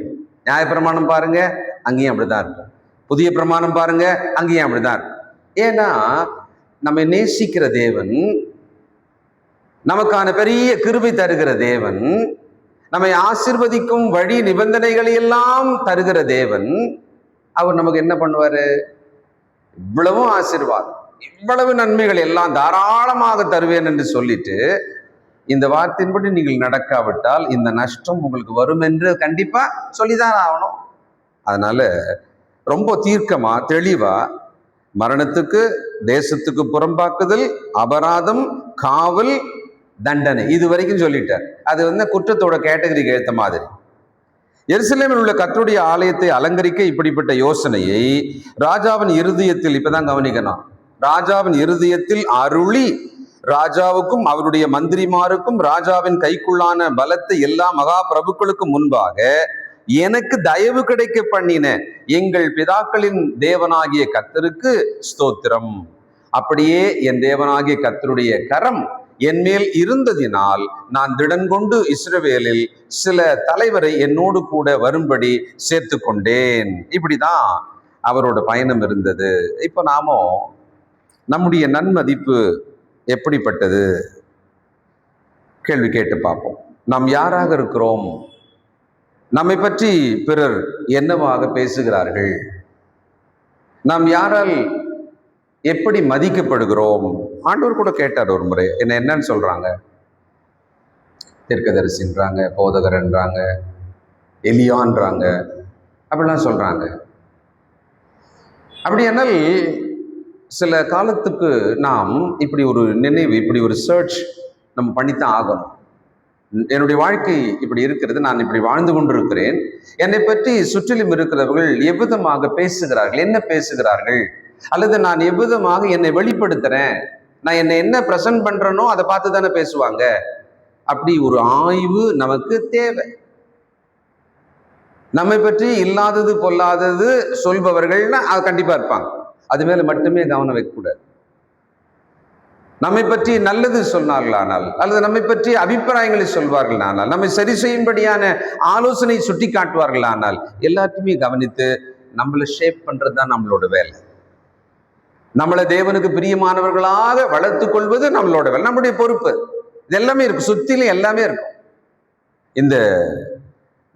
நியாயப்பிரமாணம் பாருங்க, அங்கேயும் அப்படிதான் இருக்கும். புதிய பிரமாணம் பாருங்க, அங்கேயும் அப்படிதான் இருக்கும். ஏன்னா நம்மை நேசிக்கிற தேவன், நமக்கான பெரிய கிருபை தருகிற தேவன், நம்மை ஆசீர்வதிக்கும் வழி நிபந்தனைகளை எல்லாம் தருகிற தேவன், அவர் நமக்கு என்ன பண்ணுவாரு? இவ்வளவு ஆசீர்வாதம், இவ்வளவு நன்மைகள் எல்லாம் தாராளமாக தருவேன் என்று சொல்லிட்டு, இந்த வார்த்தையின்படி நீங்கள் நடக்காவிட்டால் இந்த நஷ்டம் உங்களுக்கு வரும் என்று கண்டிப்பா சொல்லிதான் ஆகணும். அதனால ரொம்ப தீர்க்கமா தெளிவா மரணத்துக்கு, தேசத்துக்கு புறம்பாக்குதல், அபராதம், காவல், தண்டனை, இது வரைக்கும் சொல்லிட்டார். அது குற்றத்தோட கேட்டகரிக்கு ஏற்ற மாதிரி. எருசலேமில் உள்ள கர்த்தருடைய ஆலயத்தை அலங்கரிக்க இப்படிப்பட்ட யோசனையை ராஜாவின் இருதயத்தில், இப்பதான் கவனிக்கணும், ராஜாவின் இருதயத்தில் அருளி ராஜாவுக்கும் அவருடைய மந்திரிமாருக்கும் ராஜாவின் கைக்குள்ளான பலத்தை எல்லா மகா பிரபுக்களுக்கும் முன்பாக எனக்கு தயவு கிடைக்க பண்ணின எங்கள் பிதாக்களின் தேவனாகிய கர்த்தருக்கு ஸ்தோத்திரம். அப்படியே என் தேவனாகிய கர்த்தருடைய கரம் என் மேல் இருந்ததினால் நான் திடன் கொண்டு இஸ்ரவேலில் சில தலைவரை என்னோடு கூட வரும்படி சேர்த்து கொண்டேன். இப்படிதான் அவரோட பயணம் இருந்தது. இப்ப நாமோ நம்முடைய நன்மதிப்பு எப்படிப்பட்டது கேள்வி கேட்டு பார்ப்போம். நாம் யாராக இருக்கிறோம்? நம்மை பற்றி பிறர் என்னவாக பேசுகிறார்கள்? நாம் யாரால் எப்படி மதிக்கப்படுகிறோம்? ஆண்டவர் கூட கேட்டார் ஒரு முறை, என்னன்னு சொல்றாங்க? தீர்க்கதரிசின்றாங்க, போதகர்ன்றாங்க, எலியான்றாங்க, அப்படிலாம் சொல்றாங்க. அப்படியானால் சில காலத்துக்கு நாம் இப்படி ஒரு நினைவு, இப்படி ஒரு சர்ச் நம்ம பண்ணித்தான் ஆகணும். என்னுடைய வாழ்க்கை இப்படி இருக்கிறது, நான் இப்படி வாழ்ந்து கொண்டிருக்கிறேன், என்னை பற்றி சுற்றிலும் இருக்கிறவர்கள் எவ்விதமாக பேசுகிறார்கள், என்ன பேசுகிறார்கள், அல்லது நான் எவ்விதமாக என்னை வெளிப்படுத்துறேன், நான் என்னை என்ன பிரசன்ட் பண்றேனோ அதை பார்த்து தானே பேசுவாங்க. அப்படி ஒரு ஆய்வு நமக்கு தேவை. நம்மை பற்றி இல்லாதது பொல்லாதது சொல்பவர்கள்னா அது கண்டிப்பா இருப்பாங்க. அது மேல மட்டுமே கவனம் வைக்கக்கூடாது. நம்மை பற்றி நல்லது சொன்னார்களானால், அல்லது நம்மை பற்றி அபிப்பிராயங்களை சொல்வார்களானால், நம்மை சரி செய்யும்படியான ஆலோசனை சுட்டி காட்டுவார்களானால், எல்லாத்தையுமே கவனித்து நம்மளை ஷேப் பண்றது தான் நம்மளோட வேலை. நம்மளை தேவனுக்கு பிரியமானவர்களாக வளர்த்து கொள்வது நம்மளோட வேலை, நம்முடைய பொறுப்பு. இது எல்லாமே இருக்கும், சுத்திலும் எல்லாமே இருக்கும். இந்த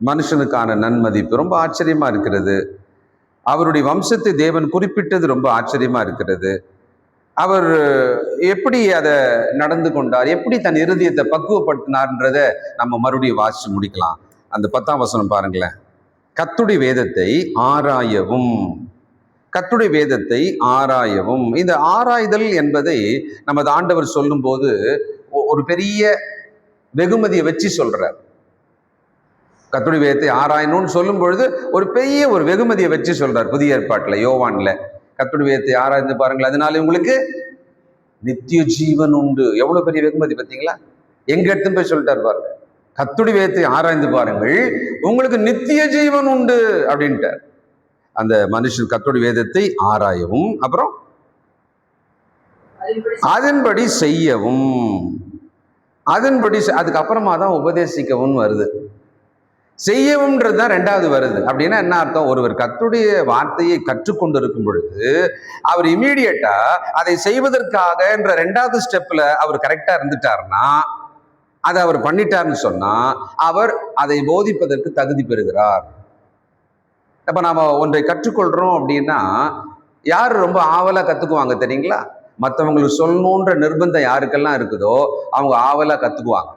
மனுஷனுக்கான நன்மதிப்பு ரொம்ப ஆச்சரியமா இருக்கிறது. அவருடைய வம்சத்தை தேவன் குறிப்பிட்டது ரொம்ப ஆச்சரியமா இருக்கிறது. அவர் எப்படி அதை நடந்து கொண்டார், எப்படி தன் இருதயத்தை பக்குவப்படுத்தினார்ன்றத நம்ம மறுபடியும் வாசிச்சு முடிக்கலாம். அந்த 10ஆம் வசனம் பாருங்களேன். கர்த்தருடைய வேதத்தை ஆராயவும், கர்த்தருடைய வேதத்தை ஆராயவும். இந்த ஆராய்தல் என்பதை நமது ஆண்டவர் சொல்லும் போது ஒரு பெரிய வெகுமதியை வச்சு சொல்றார். கர்த்தருடைய வேதத்தை ஆராயணும்னு சொல்லும் பொழுது ஒரு பெரிய ஒரு வெகுமதியை வச்சு சொல்றார். புதிய ஏற்பாட்டுல யோவான்ல கர்த்தருடைய வேதத்தை ஆராய்ந்து பாருங்கள், அதனால உங்களுக்கு நித்திய ஜீவன் உண்டு. எவ்வளவு பெரிய வெகுமதி பார்த்தீங்களா? எங்க எடுத்துன்னு போய் சொல்லிட்டார் பாருங்க. கர்த்தருடைய வேதத்தை ஆராய்ந்து பாருங்கள், உங்களுக்கு நித்திய ஜீவன் உண்டு அப்படின்ட்டார். அந்த மனுஷன் கர்த்தருடைய வேதத்தை ஆராயவும், அப்புறம் அதன்படி செய்யவும், அதன்படி அதுக்கப்புறமா தான் உபதேசிக்கவும் வருது. செய்யவும்ன்றது தான் 2வது வருது. அப்படின்னா என்ன அர்த்தம்? ஒருவர் கர்த்தருடைய வார்த்தையை கற்றுக்கொண்டு இருக்கும் பொழுது அவர் இமீடியட்டா அதை செய்வதற்காக என்ற 2வது ஸ்டெப்ல அவர் கரெக்டா இருந்துட்டாருன்னா, அதை அவர் பண்ணிட்டாருன்னு சொன்னா அவர் அதை போதிப்பதற்கு தகுதி பெறுகிறார். அப்ப நாம ஒன்றை கற்றுக்கொள்றோம் அப்படின்னா யார் ரொம்ப ஆவலா கத்துக்குவாங்க தெரியுங்களா? மற்றவங்களுக்கு சொல்லணுன்ற நிர்பந்தம் யாருக்கெல்லாம் இருக்குதோ அவங்க ஆவலா கத்துக்குவாங்க.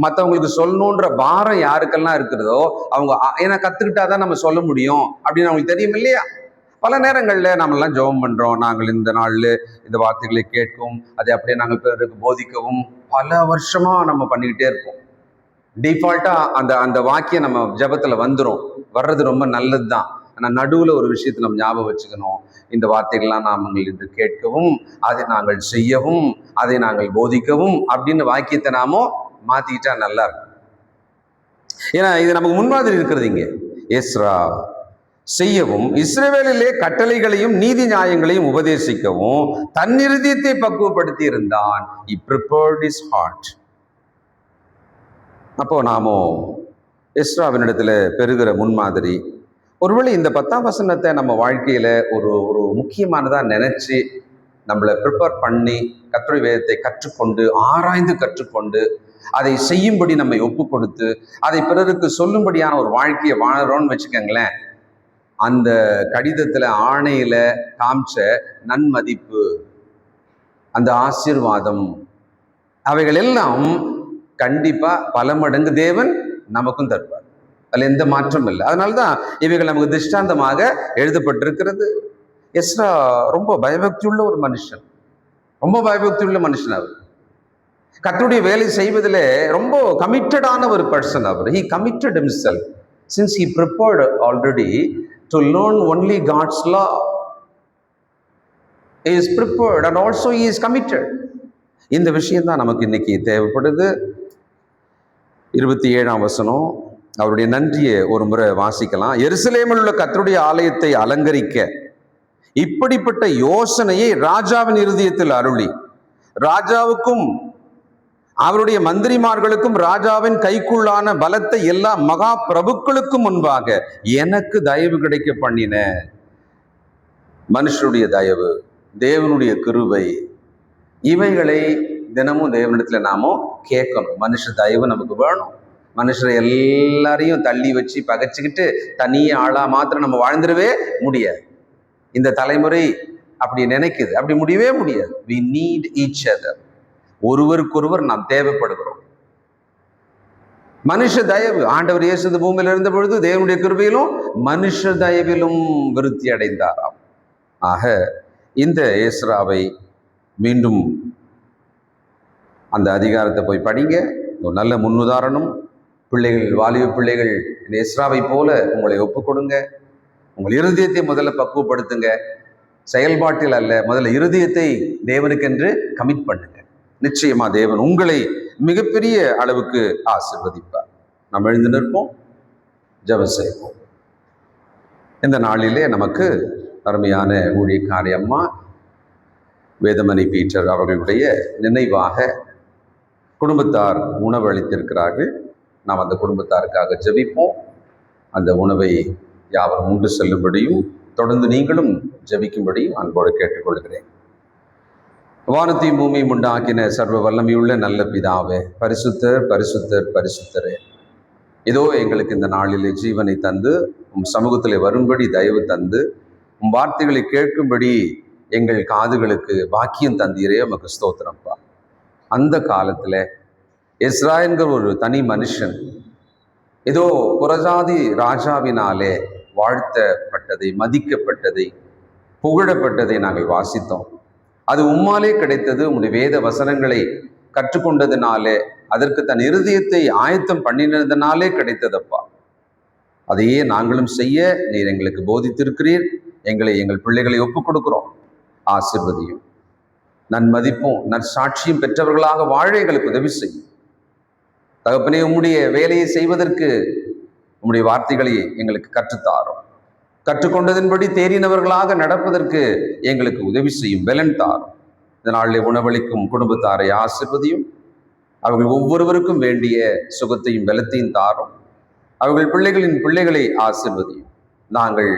மற்றவங்களுக்கு சொல்லணுன்ற பாரம் யாருக்கெல்லாம் இருக்கிறதோ அவங்க ஏன்னா கத்துக்கிட்டாதான் நம்ம சொல்ல முடியும் அப்படின்னு அவங்களுக்கு தெரியும் இல்லையா? பல நேரங்கள்ல நம்மெல்லாம் ஜெபம் பண்றோம், நாங்கள் இந்த நாள்ல இந்த வார்த்தைகளை கேட்கவும் அதை அப்படியே நாங்கள் பிறருக்கு போதிக்கவும் பல வருஷமா நம்ம பண்ணிக்கிட்டே இருப்போம். டிஃபால்ட்டா அந்த அந்த வாக்கியம் நம்ம ஜபத்துல வர்றது ரொம்ப நல்லது தான். ஆனா நடுவுல ஒரு விஷயத்தை நம்ம ஞாபகம் வச்சுக்கணும். இந்த வார்த்தைகள்லாம் நாங்கள் இன்று கேட்கவும், அதை நாங்கள் செய்யவும், அதை நாங்கள் போதிக்கவும் அப்படின்னு வாக்கியத்தை நாமோ மாத்திக்கிட்டா நல்லா இருக்கும். ஏன்னா இது நமக்கு முன்மாதிரி இருக்கிறது. இங்கே எஸ்ரா செய்யவும், இஸ்ரவேலிலே கட்டளைகளையும் நீதி நியாயங்களையும் உபதேசிக்கவும் தன் இருதயத்தை பக்குவப்படுத்தி இருந்தான். He prepared his heart. அப்போ நாமோ எஸ்ராவினிடத்துல பெறுகிற முன்மாதிரி, ஒருவேளை இந்த 10ஆம் வசனத்தை நம்ம வாழ்க்கையில ஒரு ஒரு முக்கியமானதா நினைச்சு நம்மளை ப்ரிப்பேர் பண்ணி கர்த்தருடைய வேதத்தை கற்றுக்கொண்டு ஆராய்ந்து கற்றுக்கொண்டு அதை செய்யும்படி நம்மை ஒப்பு கொடுத்து அதை பிறருக்கு சொல்லும்படியான ஒரு வாழ்க்கையை வாழறோம்னு வச்சுக்கோங்களேன். அந்த கடிதத்துல ஆணையில காமிச்ச நன்மதிப்பு, அந்த ஆசீர்வாதம், அவைகள் எல்லாம் கண்டிப்பா பல மடங்கு தேவன் நமக்கும் தருவார். அதுல எந்த மாற்றம் இல்லை. அதனால்தான் இவைகள் நமக்கு திஷ்டாந்தமாக எழுதப்பட்டிருக்கிறது. எஸ்ரா ரொம்ப பயபக்தியுள்ள ஒரு மனுஷன், ரொம்ப பயபக்தியுள்ள மனுஷன். அவர் கர்த்தருடைய வேலை செய்வதில் ரொம்ப கமிட்டடான ஒரு பர்சன். அவர் he committed himself since he prepared already to learn only God's law. He is prepared and also he is committed. இந்த விஷயம் தான் நமக்கு இன்னைக்கு தேவைப்படுது. 27ஆம் வசனம், அவருடைய நன்றியை ஒரு முறை வாசிக்கலாம். எருசலேமில் உள்ள கர்த்தருடைய ஆலயத்தை அலங்கரிக்க இப்படிப்பட்ட யோசனையை ராஜாவின் இருதயத்தில் அருளி, ராஜாவுக்கும் அவருடைய மந்திரிமார்களுக்கும் ராஜாவின் கைக்குள்ளான பலத்தை எல்லா மகா பிரபுக்களுக்கும் முன்பாக எனக்கு தயவு கிடைக்க பண்ணின. மனுஷனுடைய தயவு, தேவனுடைய கிருபை, இவைகளை தினமும் தேவனிடத்துல நாமும் கேட்கணும். மனுஷ தயவு நமக்கு வேணும். மனுஷரை எல்லாரையும் தள்ளி வச்சு பகைச்சுக்கிட்டு தனியே ஆளா மாத்திரம் நம்ம வாழ்ந்துடவே முடியாது. இந்த தலைமுறை அப்படி நினைக்குது, அப்படி முடியவே முடியாது. we need each other. ஒருவருக்கொருவர் நாம் தேவைப்படுகிறோம். மனுஷ தயவு, ஆண்டவர் இயேசு இந்த பூமியில் இருந்த பொழுது தேவனுடைய கிருபையிலும் மனுஷ தயவிலும் விருத்தி அடைந்தாராம். ஆக இந்த எஸ்ராவை மீண்டும் அந்த அதிகாரத்தை போய் படிங்க. ஒரு நல்ல முன்னுதாரணம். பிள்ளைகள், வாலிப பிள்ளைகள், இந்த எஸ்ராவை போல உங்களை ஒப்புக் கொடுங்க. உங்கள் இருதயத்தை முதல்ல பக்குவப்படுத்துங்க. செயல்பாட்டில் அல்ல, முதல்ல இருதயத்தை தேவனுக்கென்று கமிட் பண்ணுங்க. நிச்சயமா தேவன் உங்களை மிகப்பெரிய அளவுக்கு ஆசீர்வதிப்பார். நாம் எழுந்து நிற்போம், ஜெபம் செய்வோம். இந்த நாளிலே நமக்கு அருமையான ஊழியக்காரி அம்மா வேதமணி பீட்டர் அவர்களுடைய நினைவாக குடும்பத்தார் உணவு அளித்திருக்கிறார்கள். நாம் அந்த குடும்பத்தாருக்காக ஜெபிப்போம். அந்த உணவை யாவரும் உண்டு செல்லும்படியும் தொடர்ந்து நீங்களும் ஜெபிக்கும்படியும் அன்போடு கேட்டுக்கொள்கிறேன். வானத்தையும் பூமியும் உண்டாக்கின சர்வ வல்லமையுள்ள நல்ல பிதாவே, பரிசுத்தர் பரிசுத்தர் பரிசுத்தரே, இதோ எங்களுக்கு இந்த நாளிலே ஜீவனை தந்து உம் சமூகத்தில் வரும்படி தயவு தந்து உம் வார்த்தைகளை கேட்கும்படி எங்கள் காதுகளுக்கு பாக்கியம் தந்தீரே, உமக்கு ஸ்தோத்திரம்ப்பா. அந்த காலத்தில் எஸ்ரா என்கிற ஒரு தனி மனுஷன் ஏதோ புறஜாதி ராஜாவினாலே வாழ்த்தப்பட்டதை, மதிக்கப்பட்டதை, புகழப்பட்டதை நாங்கள் வாசித்தோம். அது உம்மாலே கிடைத்தது. உம்முடைய வேத வசனங்களை கற்றுக்கொண்டதுனாலே, அதற்கு தன் இருதயத்தை ஆயத்தம் பண்ணினதுனாலே கிடைத்ததப்பா. அதையே நாங்களும் செய்ய நீர் எங்களுக்கு போதித்திருக்கிறீர். எங்கள் பிள்ளைகளை ஒப்புக் கொடுக்கிறோம். ஆசீர்வதியும், நன்மதிப்பும் நற்சாட்சியும் பெற்றவர்களாக வாழ எங்களுக்கு உதவி செய்யும். தகப்பனே, உம்முடைய வேலையை செய்வதற்கு உம்முடைய வார்த்தைகளை எங்களுக்கு கற்றுத்தாரும். கற்றுக்கொண்டதின்படி தேறினவர்களாக நடப்பதற்கு எங்களுக்கு உதவி செய்யும், பலன் தாரும். இதனாலே உணவளிக்கும் குடும்பத்தாரை ஆசீர்வதியும். அவர்கள் ஒவ்வொருவருக்கும் வேண்டிய சுகத்தையும் பலத்தையும் தாரும். அவர்கள் பிள்ளைகளின் பிள்ளைகளை ஆசீர்வதியும். நாங்கள்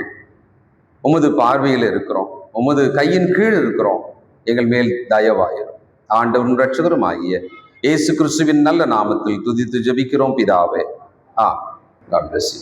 உமது பார்வையில் இருக்கிறோம், உமது கையின் கீழ் இருக்கிறோம். எங்கள் மேல் தயவாயிரும். ஆண்டவரும் இரட்சகரும் ஆகிய இயேசு கிறிஸ்துவின் நல்ல நாமத்தில் துதித்து ஜெபிக்கிறோம் பிதாவே. God bless you.